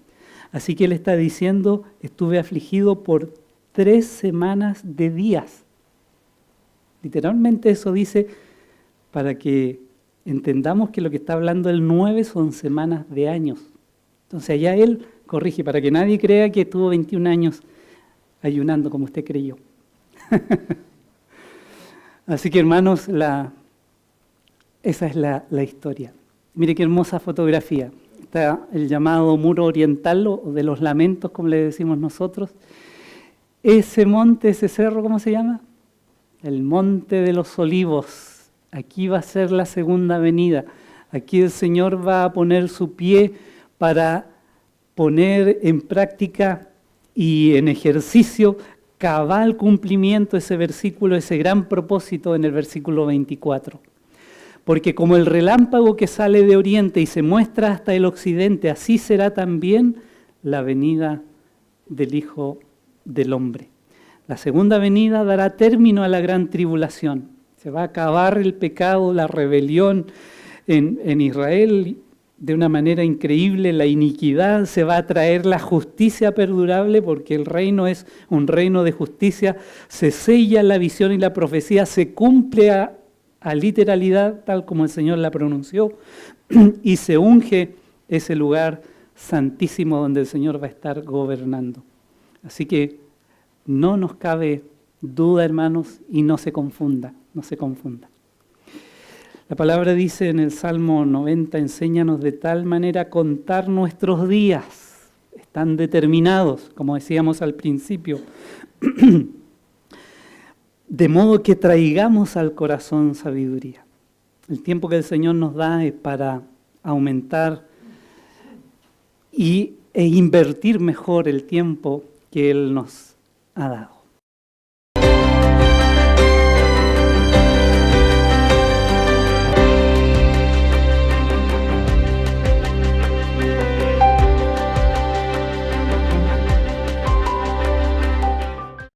Así que él está diciendo, estuve afligido por 3 semanas de días. Literalmente eso dice, para que entendamos que lo que está hablando el 9 son semanas de años. Entonces allá él corrige, para que nadie crea que estuvo 21 años ayunando como usted creyó. Así que hermanos, esa es la historia. Mire qué hermosa fotografía. Está el llamado muro oriental, o de los lamentos, como le decimos nosotros. Ese monte, ese cerro, ¿cómo se llama? El Monte de los Olivos. Aquí va a ser la segunda venida. Aquí el Señor va a poner su pie para poner en práctica y en ejercicio cabal cumplimiento ese versículo, ese gran propósito en el versículo 24. Porque como el relámpago que sale de oriente y se muestra hasta el occidente, así será también la venida del Hijo del Hombre. La segunda venida dará término a la gran tribulación. Se va a acabar el pecado, la rebelión en Israel de una manera increíble, la iniquidad, se va a traer la justicia perdurable, porque el reino es un reino de justicia, se sella la visión y la profecía, se cumple a literalidad, tal como el Señor la pronunció, y se unge ese lugar santísimo donde el Señor va a estar gobernando. Así que no nos cabe duda, hermanos, y no se confunda, no se confunda. La palabra dice en el Salmo 90, enséñanos de tal manera a contar nuestros días. Están determinados, como decíamos al principio, de modo que traigamos al corazón sabiduría. El tiempo que el Señor nos da es para aumentar e invertir mejor el tiempo que Él nos ha dado.